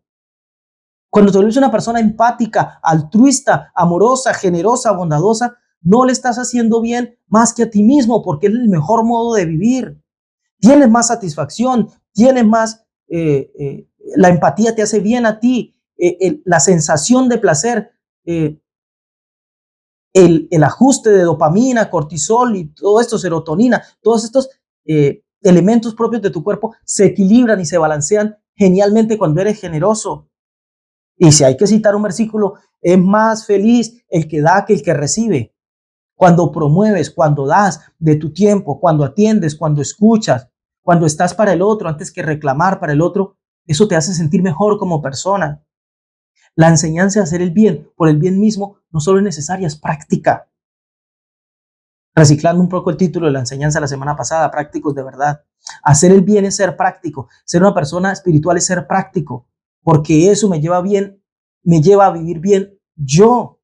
Cuando te vuelves una persona empática, altruista, amorosa, generosa, bondadosa, no le estás haciendo bien más que a ti mismo, porque es el mejor modo de vivir. Tienes más satisfacción, tienes más, la empatía te hace bien a ti, la sensación de placer, eh, el ajuste de dopamina, cortisol y todo esto, serotonina, todos estos elementos propios de tu cuerpo se equilibran y se balancean genialmente cuando eres generoso. Y si hay que citar un versículo, es más feliz el que da que el que recibe. Cuando promueves, cuando das de tu tiempo, cuando atiendes, cuando escuchas, cuando estás para el otro antes que reclamar para el otro, eso te hace sentir mejor como persona. La enseñanza de hacer el bien por el bien mismo no solo es necesaria, es práctica. Reciclando un poco el título de la enseñanza de la semana pasada, prácticos de verdad. Hacer el bien es ser práctico. Ser una persona espiritual es ser práctico, porque eso me lleva bien, me lleva a vivir bien yo.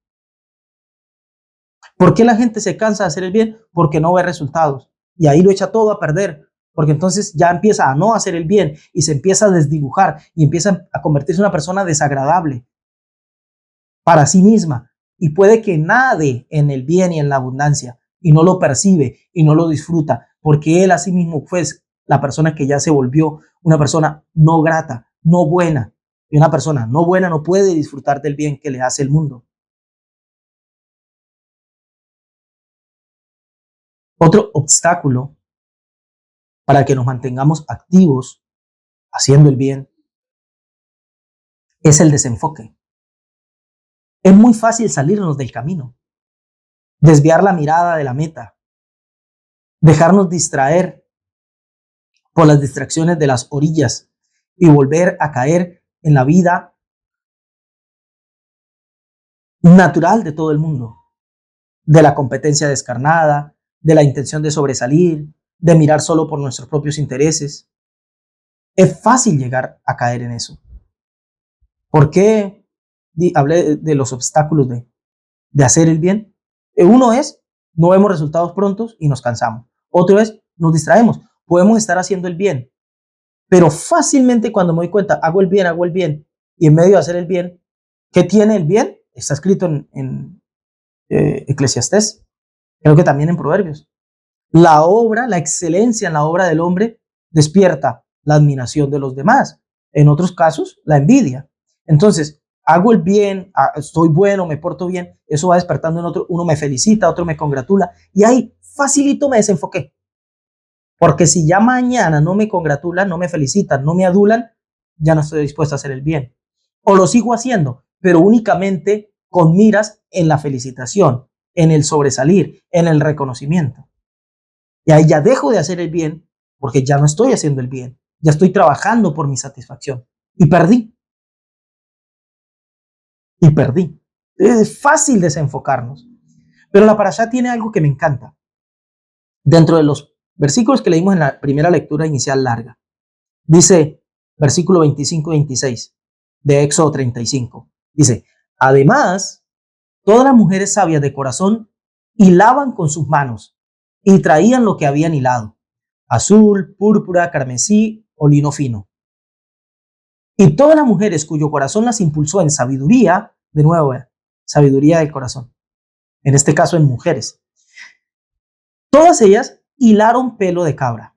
¿Por qué la gente se cansa de hacer el bien? Porque no ve resultados. Y ahí lo echa todo a perder. Porque entonces ya empieza a no hacer el bien y se empieza a desdibujar y empieza a convertirse en una persona desagradable para sí misma. Y puede que nade en el bien y en la abundancia y no lo percibe y no lo disfruta porque él a sí mismo fue la persona que ya se volvió una persona no grata, no buena. Y una persona no buena no puede disfrutar del bien que le hace el mundo. Otro obstáculo para que nos mantengamos activos haciendo el bien es el desenfoque. Es muy fácil salirnos del camino, desviar la mirada de la meta, dejarnos distraer por las distracciones de las orillas y volver a caer en la vida natural de todo el mundo, de la competencia descarnada, de la intención de sobresalir, de mirar solo por nuestros propios intereses. Es fácil llegar a caer en eso. ¿Por qué hablé de los obstáculos de hacer el bien? Uno es, no vemos resultados prontos y nos cansamos. Otro es, nos distraemos. Podemos estar haciendo el bien, pero fácilmente cuando me doy cuenta, hago el bien, y en medio de hacer el bien, ¿qué tiene el bien? Está escrito en Eclesiastés, creo que también en Proverbios. La obra, la excelencia en la obra del hombre despierta la admiración de los demás. En otros casos, la envidia. Entonces, hago el bien, estoy bueno, me porto bien, eso va despertando en otro, uno me felicita, otro me congratula, y ahí facilito me desenfoqué. Porque si ya mañana no me congratulan, no me felicitan, no me adulan, ya no estoy dispuesto a hacer el bien. O lo sigo haciendo, pero únicamente con miras en la felicitación, en el sobresalir, en el reconocimiento. Y ahí ya dejo de hacer el bien porque ya no estoy haciendo el bien. Ya estoy trabajando por mi satisfacción. Y perdí, y perdí. Es fácil desenfocarnos. Pero la parashá tiene algo que me encanta. Dentro de los versículos que leímos en la primera lectura inicial larga, dice versículo 25 y 26 de Éxodo 35. Dice, además, todas las mujeres sabias de corazón hilaban con sus manos y traían lo que habían hilado, azul, púrpura, carmesí o lino fino. Y todas las mujeres cuyo corazón las impulsó en sabiduría, de nuevo, sabiduría del corazón, en este caso en mujeres, todas ellas hilaron pelo de cabra.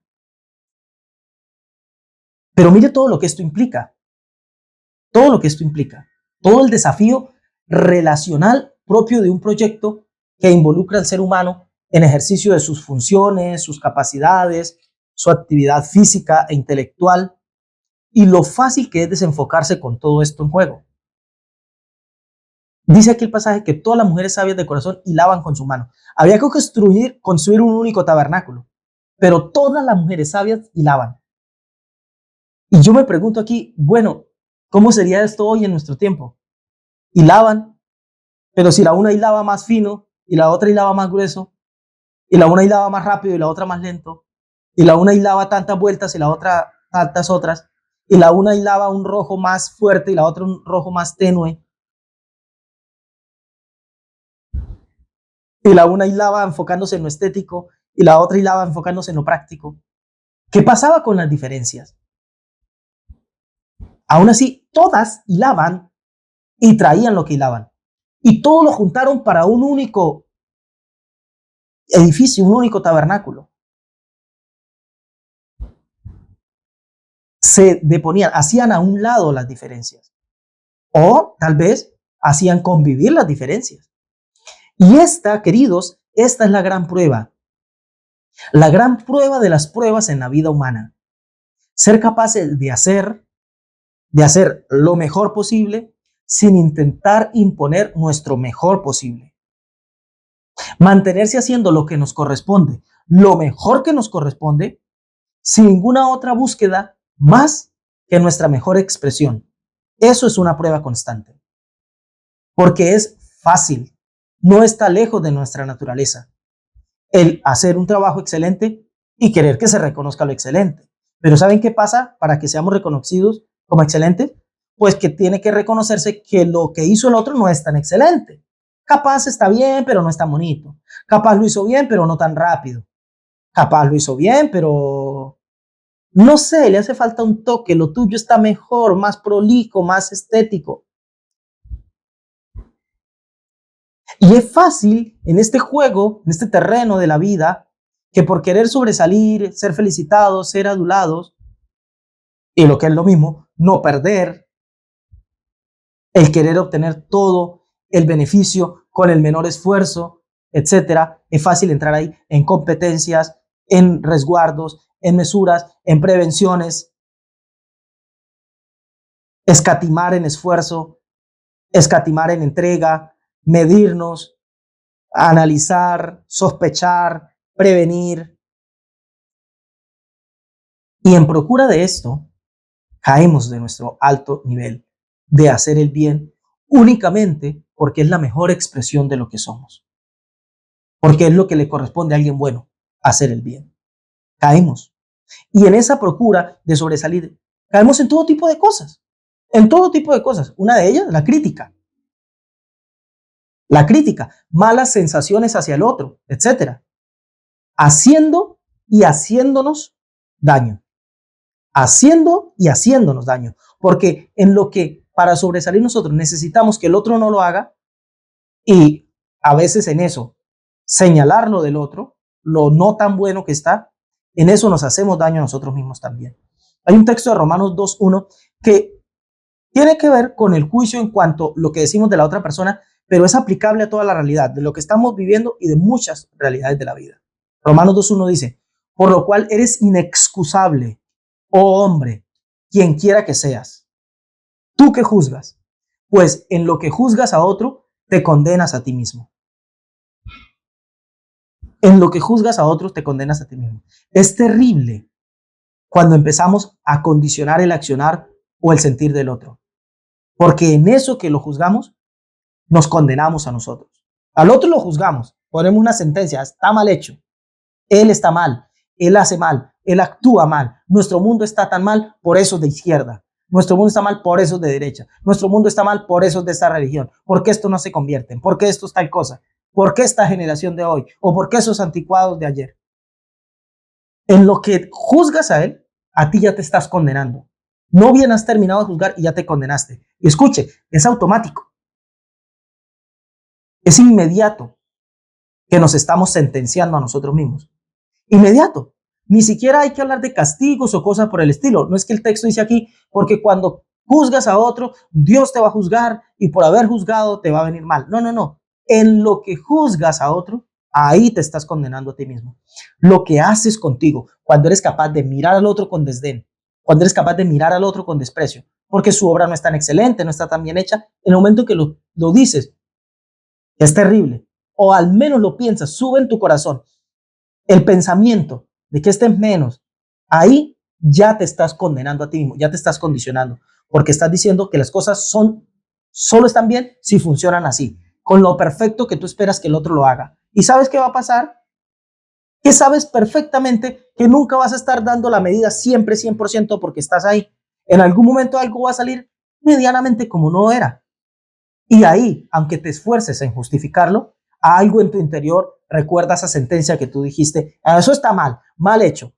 Pero mire todo lo que esto implica, todo lo que esto implica, todo el desafío relacional propio de un proyecto que involucra al ser humano en ejercicio de sus funciones, sus capacidades, su actividad física e intelectual, y lo fácil que es desenfocarse con todo esto en juego. Dice aquí el pasaje que todas las mujeres sabias de corazón hilaban con su mano. Había que construir un único tabernáculo, pero todas las mujeres sabias hilaban. Y yo me pregunto aquí, bueno, ¿cómo sería esto hoy en nuestro tiempo? Hilaban, pero si la una hilaba más fino y la otra hilaba más grueso, y la una hilaba más rápido y la otra más lento, y la una hilaba tantas vueltas y la otra tantas otras, y la una hilaba un rojo más fuerte y la otra un rojo más tenue, y la una hilaba enfocándose en lo estético y la otra hilaba enfocándose en lo práctico. ¿Qué pasaba con las diferencias? Aún así, todas hilaban y traían lo que hilaban. Y todo lo juntaron para un único edificio, un único tabernáculo. Se deponían, hacían a un lado las diferencias. O tal vez hacían convivir las diferencias. Y esta, queridos, esta es la gran prueba. La gran prueba de las pruebas en la vida humana. Ser capaces de hacer lo mejor posible sin intentar imponer nuestro mejor posible. Mantenerse haciendo lo que nos corresponde, lo mejor que nos corresponde, sin ninguna otra búsqueda más que nuestra mejor expresión. Eso es una prueba constante. Porque es fácil, no está lejos de nuestra naturaleza. El hacer un trabajo excelente y querer que se reconozca lo excelente. Pero ¿saben qué pasa para que seamos reconocidos como excelentes? Pues que tiene que reconocerse que lo que hizo el otro no es tan excelente. Capaz está bien, pero no es tan bonito. Capaz lo hizo bien, pero no tan rápido. Capaz lo hizo bien, pero no sé, le hace falta un toque. Lo tuyo está mejor, más prolijo, más estético. Y es fácil en este juego, en este terreno de la vida, que por querer sobresalir, ser felicitados, ser adulados, y lo que es lo mismo, no perder, el querer obtener todo el beneficio con el menor esfuerzo, etcétera, es fácil entrar ahí en competencias, en resguardos, en mesuras, en prevenciones, escatimar en esfuerzo, escatimar en entrega, medirnos, analizar, sospechar, prevenir. Y en procura de esto, caemos de nuestro alto nivel de hacer el bien únicamente porque es la mejor expresión de lo que somos. Porque es lo que le corresponde a alguien bueno, hacer el bien. Caemos. Y en esa procura de sobresalir, caemos en todo tipo de cosas. En todo tipo de cosas. Una de ellas, la crítica. La crítica, malas sensaciones hacia el otro, etcétera. Haciendo y haciéndonos daño. Haciendo y haciéndonos daño. Porque en lo que para sobresalir nosotros necesitamos que el otro no lo haga, y a veces en eso señalar lo del otro, lo no tan bueno que está, en eso nos hacemos daño a nosotros mismos también. Hay un texto de Romanos 2:1 que tiene que ver con el juicio en cuanto a lo que decimos de la otra persona, pero es aplicable a toda la realidad, de lo que estamos viviendo y de muchas realidades de la vida. Romanos 2:1 dice, por lo cual eres inexcusable, oh hombre, quien quiera que seas. ¿Tú que juzgas? Pues en lo que juzgas a otro, te condenas a ti mismo. En lo que juzgas a otros, te condenas a ti mismo. Es terrible cuando empezamos a condicionar el accionar o el sentir del otro. Porque en eso que lo juzgamos, nos condenamos a nosotros. Al otro lo juzgamos, ponemos una sentencia, está mal hecho, él está mal, él hace mal, él actúa mal, nuestro mundo está tan mal, por eso es de izquierda, nuestro mundo está mal, por eso es de derecha, nuestro mundo está mal, por eso es de esta religión, ¿por qué esto no se convierte? ¿Por qué esto es tal cosa? ¿Por qué esta generación de hoy? ¿O por qué esos anticuados de ayer? En lo que juzgas a él, a ti ya te estás condenando. No bien has terminado de juzgar y ya te condenaste. Y escuche, es automático. Es inmediato que nos estamos sentenciando a nosotros mismos. Inmediato. Ni siquiera hay que hablar de castigos o cosas por el estilo. No es que el texto dice aquí, porque cuando juzgas a otro, Dios te va a juzgar y por haber juzgado te va a venir mal. No, no, no. En lo que juzgas a otro, ahí te estás condenando a ti mismo. Lo que haces contigo, cuando eres capaz de mirar al otro con desdén, cuando eres capaz de mirar al otro con desprecio, porque su obra no es tan excelente, no está tan bien hecha, en el momento que lo dices, es terrible. O al menos lo piensas, sube en tu corazón el pensamiento de que estés menos. Ahí ya te estás condenando a ti mismo, ya te estás condicionando, porque estás diciendo que las cosas solo están bien si funcionan así, con lo perfecto que tú esperas que el otro lo haga. ¿Y sabes qué va a pasar? Que sabes perfectamente que nunca vas a estar dando la medida siempre 100% porque estás ahí. En algún momento algo va a salir medianamente como no era. Y ahí, aunque te esfuerces en justificarlo, algo en tu interior recuerda esa sentencia que tú dijiste, eso está mal, mal hecho,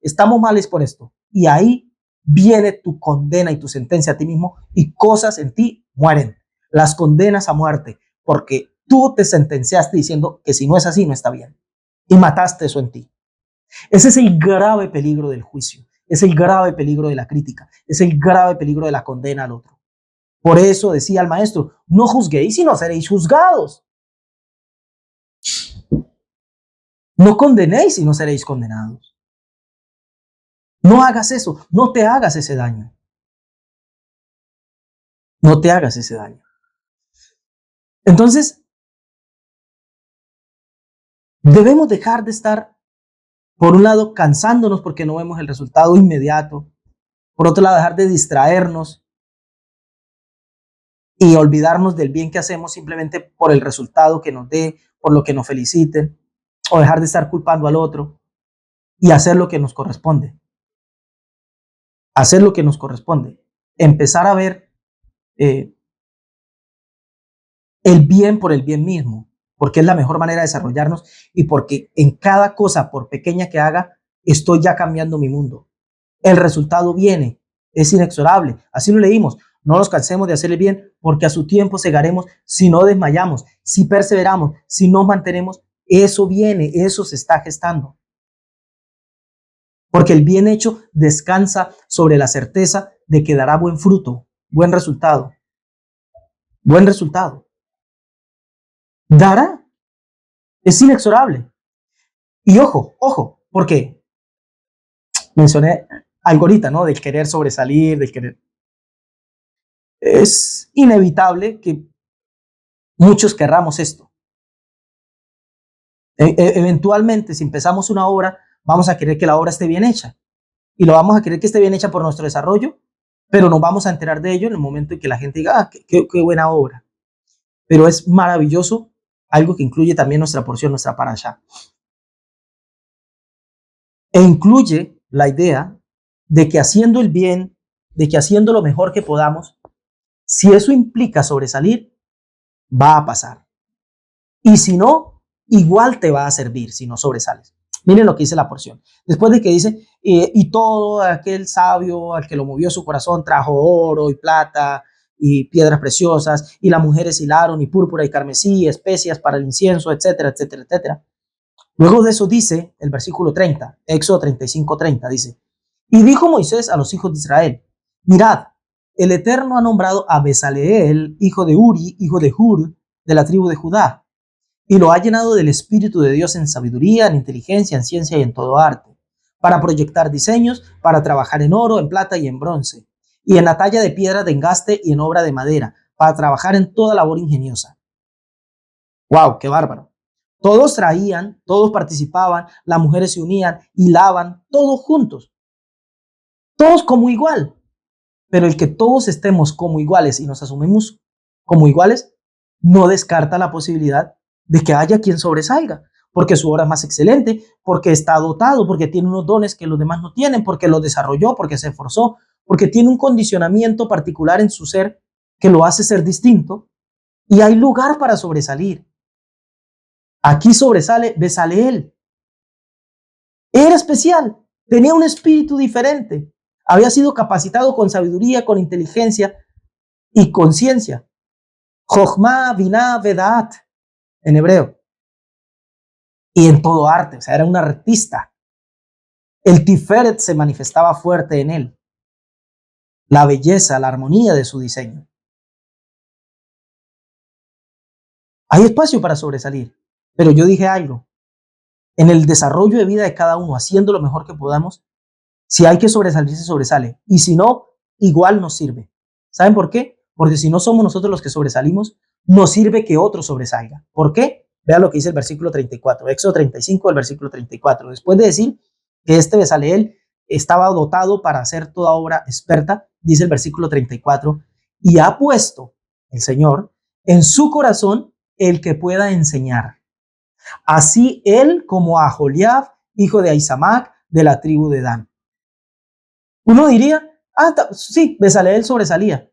estamos males por esto. Y ahí viene tu condena y tu sentencia a ti mismo y cosas en ti mueren. Las condenas a muerte porque tú te sentenciaste diciendo que si no es así, no está bien. Y mataste eso en ti. Ese es el grave peligro del juicio. Es el grave peligro de la crítica. Es el grave peligro de la condena al otro. Por eso decía el maestro, no juzguéis y no seréis juzgados. No condenéis y no seréis condenados. No hagas eso, no te hagas ese daño. No te hagas ese daño. Entonces, debemos dejar de estar, por un lado, cansándonos porque no vemos el resultado inmediato. Por otro lado, dejar de distraernos y olvidarnos del bien que hacemos simplemente por el resultado que nos dé, por lo que nos feliciten, o dejar de estar culpando al otro y hacer lo que nos corresponde. Hacer lo que nos corresponde. Empezar a ver el bien por el bien mismo, porque es la mejor manera de desarrollarnos y porque en cada cosa, por pequeña que haga, estoy ya cambiando mi mundo. El resultado viene, es inexorable. Así lo leímos. No nos cansemos de hacer el bien, porque a su tiempo segaremos si no desmayamos, si perseveramos, si nos mantenemos. Eso viene, eso se está gestando. Porque el bien hecho descansa sobre la certeza de que dará buen fruto, buen resultado. Buen resultado. Dará. Es inexorable. Y ojo, porque mencioné algo ahorita, ¿no? Del querer sobresalir, del querer. Es inevitable que muchos querramos esto. Eventualmente, si empezamos una obra, vamos a querer que la obra esté bien hecha. Y lo vamos a querer que esté bien hecha por nuestro desarrollo, pero nos vamos a enterar de ello en el momento en que la gente diga, qué buena obra. Pero es maravilloso, algo que incluye también nuestra porción, nuestra parashá. E incluye la idea de que haciendo el bien, de que haciendo lo mejor que podamos, si eso implica sobresalir, va a pasar. Y si no, igual te va a servir si no sobresales. Miren lo que dice la porción. Después de que dice, y todo aquel sabio al que lo movió su corazón trajo oro y plata y piedras preciosas, y las mujeres hilaron y púrpura y carmesí, especias para el incienso, etcétera, etcétera, etcétera. Luego de eso dice el versículo 30, Éxodo 35:30, dice, y dijo Moisés a los hijos de Israel, mirad, el Eterno ha nombrado a Bezaleel, hijo de Uri, hijo de Hur, de la tribu de Judá, y lo ha llenado del Espíritu de Dios en sabiduría, en inteligencia, en ciencia y en todo arte, para proyectar diseños, para trabajar en oro, en plata y en bronce, y en la talla de piedra de engaste y en obra de madera, para trabajar en toda labor ingeniosa. ¡Wow! ¡Qué bárbaro! Todos traían, todos participaban, las mujeres se unían, hilaban, todos juntos, todos como igual. Pero el que todos estemos como iguales y nos asumimos como iguales, no descarta la posibilidad de que haya quien sobresalga, porque su obra es más excelente, porque está dotado, porque tiene unos dones que los demás no tienen, porque los desarrolló, porque se esforzó, porque tiene un condicionamiento particular en su ser que lo hace ser distinto, y hay lugar para sobresalir. Aquí sobresale Bezaleel. Era especial, tenía un espíritu diferente, había sido capacitado con sabiduría, con inteligencia y con ciencia. Jochma, Binah, Vedaat, en hebreo. Y en todo arte, o sea, era un artista. El Tiferet se manifestaba fuerte en él. La belleza, la armonía de su diseño. Hay espacio para sobresalir, pero yo dije algo. En el desarrollo de vida de cada uno, haciendo lo mejor que podamos, si hay que sobresalir, se sobresale. Y si no, igual nos sirve. ¿Saben por qué? Porque si no somos nosotros los que sobresalimos, nos sirve que otro sobresalga. ¿Por qué? Vean lo que dice el versículo 34, Éxodo 35, el versículo 34. Después de decir que este Bezaleel estaba dotado para hacer toda obra experta, dice el versículo 34, y ha puesto el Señor en su corazón el que pueda enseñar. Así él como a Joliab, hijo de Ahisamac, de la tribu de Dan. Uno diría, sí, Bezaleel sobresalía.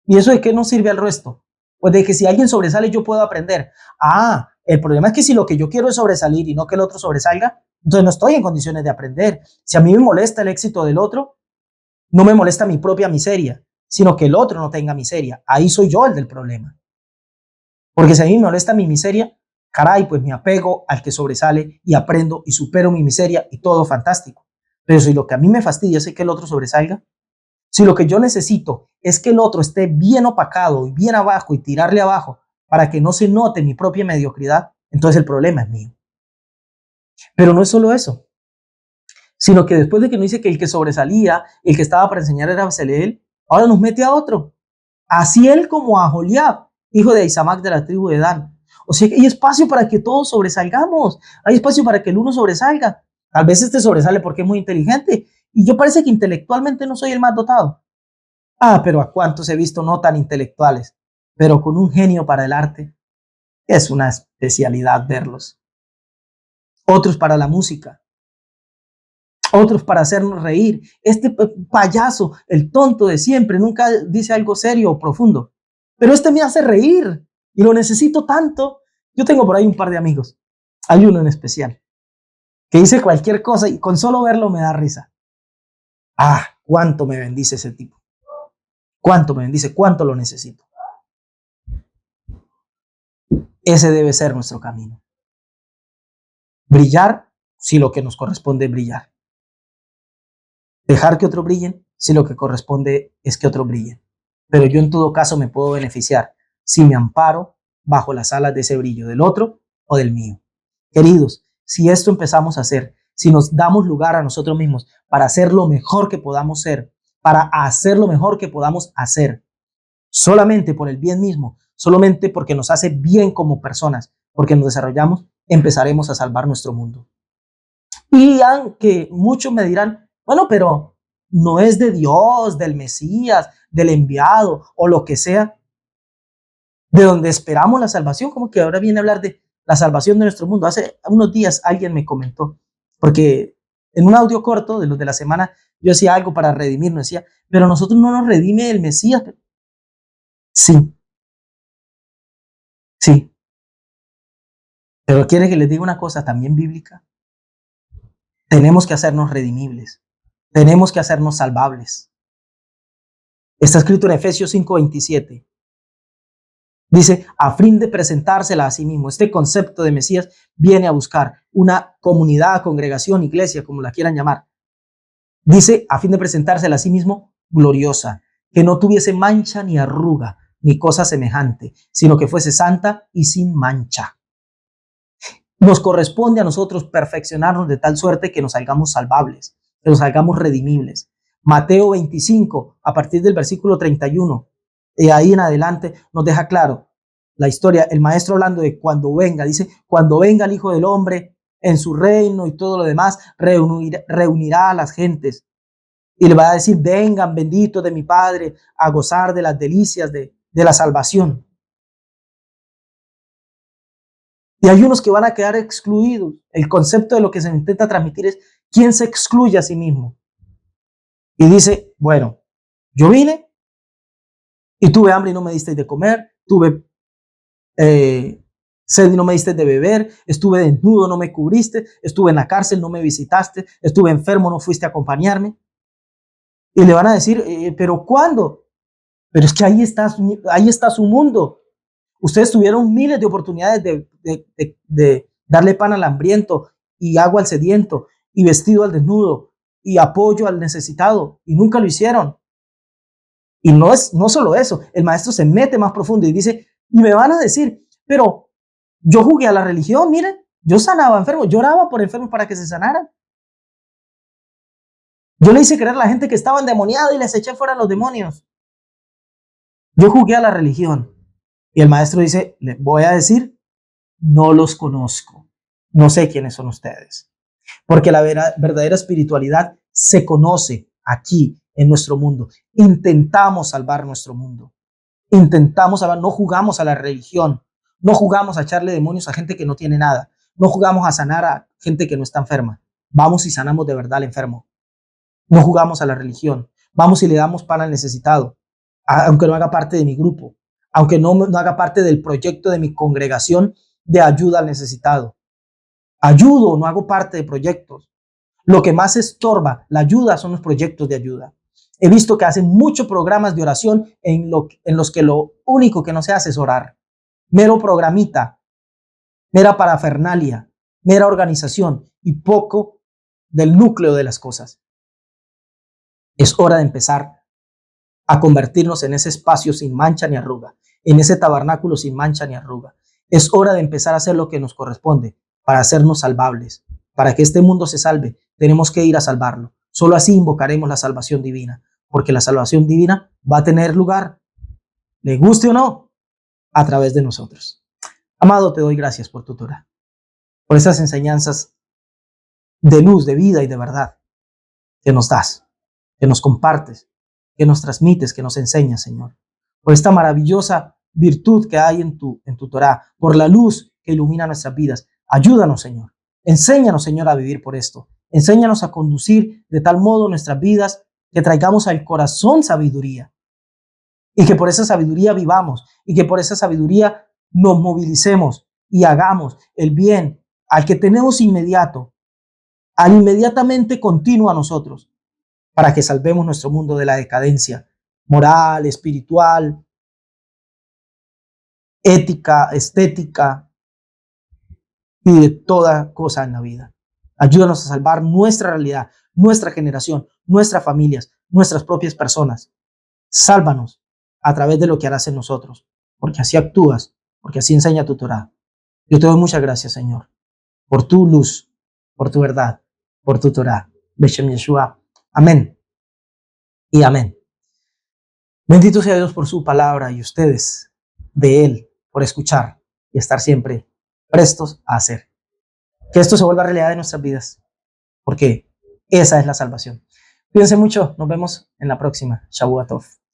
¿Y eso de qué nos sirve al resto? Pues de que si alguien sobresale yo puedo aprender. El problema es que si lo que yo quiero es sobresalir y no que el otro sobresalga, entonces no estoy en condiciones de aprender. Si a mí me molesta el éxito del otro, no me molesta mi propia miseria, sino que el otro no tenga miseria. Ahí soy yo el del problema. Porque si a mí me molesta mi miseria, caray, pues me apego al que sobresale y aprendo y supero mi miseria y todo fantástico. Pero si lo que a mí me fastidia es que el otro sobresalga, si lo que yo necesito es que el otro esté bien opacado y bien abajo y tirarle abajo para que no se note mi propia mediocridad, entonces el problema es mío. Pero no es solo eso, sino que después de que nos dice que el que sobresalía, el que estaba para enseñar era Bezaleel, ahora nos mete a otro. Así él como a Joliab, hijo de Isamac de la tribu de Dan. O sea que hay espacio para que todos sobresalgamos, hay espacio para que el uno sobresalga. Tal vez este sobresale porque es muy inteligente y yo parece que intelectualmente no soy el más dotado. Ah, pero a cuántos he visto no tan intelectuales, pero con un genio para el arte. Es una especialidad verlos. Otros para la música, otros para hacernos reír. Este payaso, el tonto de siempre, nunca dice algo serio o profundo, pero este me hace reír y lo necesito tanto. Yo tengo por ahí un par de amigos, hay uno en especial, que dice cualquier cosa y con solo verlo me da risa. Ah, cuánto me bendice ese tipo, cuánto me bendice, cuánto lo necesito. Ese debe ser nuestro camino. Brillar si lo que nos corresponde es brillar. Dejar que otros brillen si lo que corresponde es que otros brillen. Pero yo en todo caso me puedo beneficiar si me amparo bajo las alas de ese brillo del otro o del mío. Queridos, si esto empezamos a hacer, si nos damos lugar a nosotros mismos para hacer lo mejor que podamos ser, para hacer lo mejor que podamos hacer, solamente por el bien mismo, solamente porque nos hace bien como personas, porque nos desarrollamos, empezaremos a salvar nuestro mundo. Y aunque muchos me dirán, bueno, pero no es de Dios, del Mesías, del enviado o lo que sea, de donde esperamos la salvación, como que ahora viene a hablar de la salvación de nuestro mundo. Hace unos días alguien me comentó, porque en un audio corto de los de la semana yo decía algo para redimirnos, decía, pero nosotros no nos redime el Mesías. Sí, sí, pero quiere que les diga una cosa también bíblica. Tenemos que hacernos redimibles, tenemos que hacernos salvables. Está escrito en Efesios 5:27. Dice, a fin de presentársela a sí mismo. Este concepto de Mesías viene a buscar una comunidad, congregación, iglesia, como la quieran llamar. Dice, a fin de presentársela a sí mismo gloriosa, que no tuviese mancha ni arruga, ni cosa semejante, sino que fuese santa y sin mancha. Nos corresponde a nosotros perfeccionarnos de tal suerte que nos salgamos salvables, que nos salgamos redimibles. Mateo 25, a partir del versículo 31, de ahí en adelante nos deja claro la historia. El maestro hablando de cuando venga, dice, cuando venga el Hijo del Hombre en su reino y todo lo demás, reunirá a las gentes y le va a decir, vengan benditos de mi Padre a gozar de las delicias de la salvación. Y hay unos que van a quedar excluidos. El concepto de lo que se intenta transmitir es quién se excluye a sí mismo. Y dice, bueno, yo vine y tuve hambre y no me disteis de comer, tuve sed y no me diste de beber, estuve desnudo, no me cubriste, estuve en la cárcel, no me visitaste, estuve enfermo, no fuiste a acompañarme. Y le van a decir, pero ¿cuándo? Pero es que ahí está su mundo. Ustedes tuvieron miles de oportunidades de darle pan al hambriento y agua al sediento y vestido al desnudo y apoyo al necesitado y nunca lo hicieron. Y no solo eso, el maestro se mete más profundo y dice, y me van a decir, pero yo jugué a la religión, miren, yo sanaba enfermos, lloraba por enfermos para que se sanaran. Yo le hice creer a la gente que estaba endemoniada y les eché fuera a los demonios. Yo jugué a la religión. Y el maestro dice, les voy a decir, no los conozco, no sé quiénes son ustedes. Porque la verdadera espiritualidad se conoce aquí en nuestro mundo. Intentamos salvar nuestro mundo. Intentamos salvar, no jugamos a la religión, no jugamos a echarle demonios a gente que no tiene nada, no jugamos a sanar a gente que no está enferma. Vamos y sanamos de verdad al enfermo. No jugamos a la religión. Vamos y le damos pan al necesitado, aunque no haga parte de mi grupo, aunque no haga parte del proyecto de mi congregación de ayuda al necesitado. Ayudo, no hago parte de proyectos. Lo que más estorba la ayuda son los proyectos de ayuda. He visto que hacen muchos programas de oración en los que lo único que no se hace es orar. Mero programita, mera parafernalia, mera organización y poco del núcleo de las cosas. Es hora de empezar a convertirnos en ese espacio sin mancha ni arruga, en ese tabernáculo sin mancha ni arruga. Es hora de empezar a hacer lo que nos corresponde para hacernos salvables. Para que este mundo se salve, tenemos que ir a salvarlo. Solo así invocaremos la salvación divina, porque la salvación divina va a tener lugar, le guste o no, a través de nosotros. Amado, te doy gracias por tu Torah, por esas enseñanzas de luz, de vida y de verdad que nos das, que nos compartes, que nos transmites, que nos enseñas, Señor. Por esta maravillosa virtud que hay en tu Torah, por la luz que ilumina nuestras vidas. Ayúdanos, Señor. Enséñanos, Señor, a vivir por esto. Enséñanos a conducir de tal modo nuestras vidas que traigamos al corazón sabiduría y que por esa sabiduría vivamos y que por esa sabiduría nos movilicemos y hagamos el bien al que tenemos inmediato, al inmediatamente continuo a nosotros, para que salvemos nuestro mundo de la decadencia moral, espiritual, ética, estética y de toda cosa en la vida. Ayúdanos a salvar nuestra realidad, nuestra generación, nuestras familias, nuestras propias personas. Sálvanos a través de lo que harás en nosotros, porque así actúas, porque así enseña tu Torah. Yo te doy muchas gracias, Señor, por tu luz, por tu verdad, por tu Torah. Beshem Yeshua. Amén y amén. Bendito sea Dios por su palabra y ustedes de Él por escuchar y estar siempre prestos a hacer. Que esto se vuelva realidad de nuestras vidas, porque esa es la salvación. Cuídense mucho, nos vemos en la próxima. Shavuot Tov.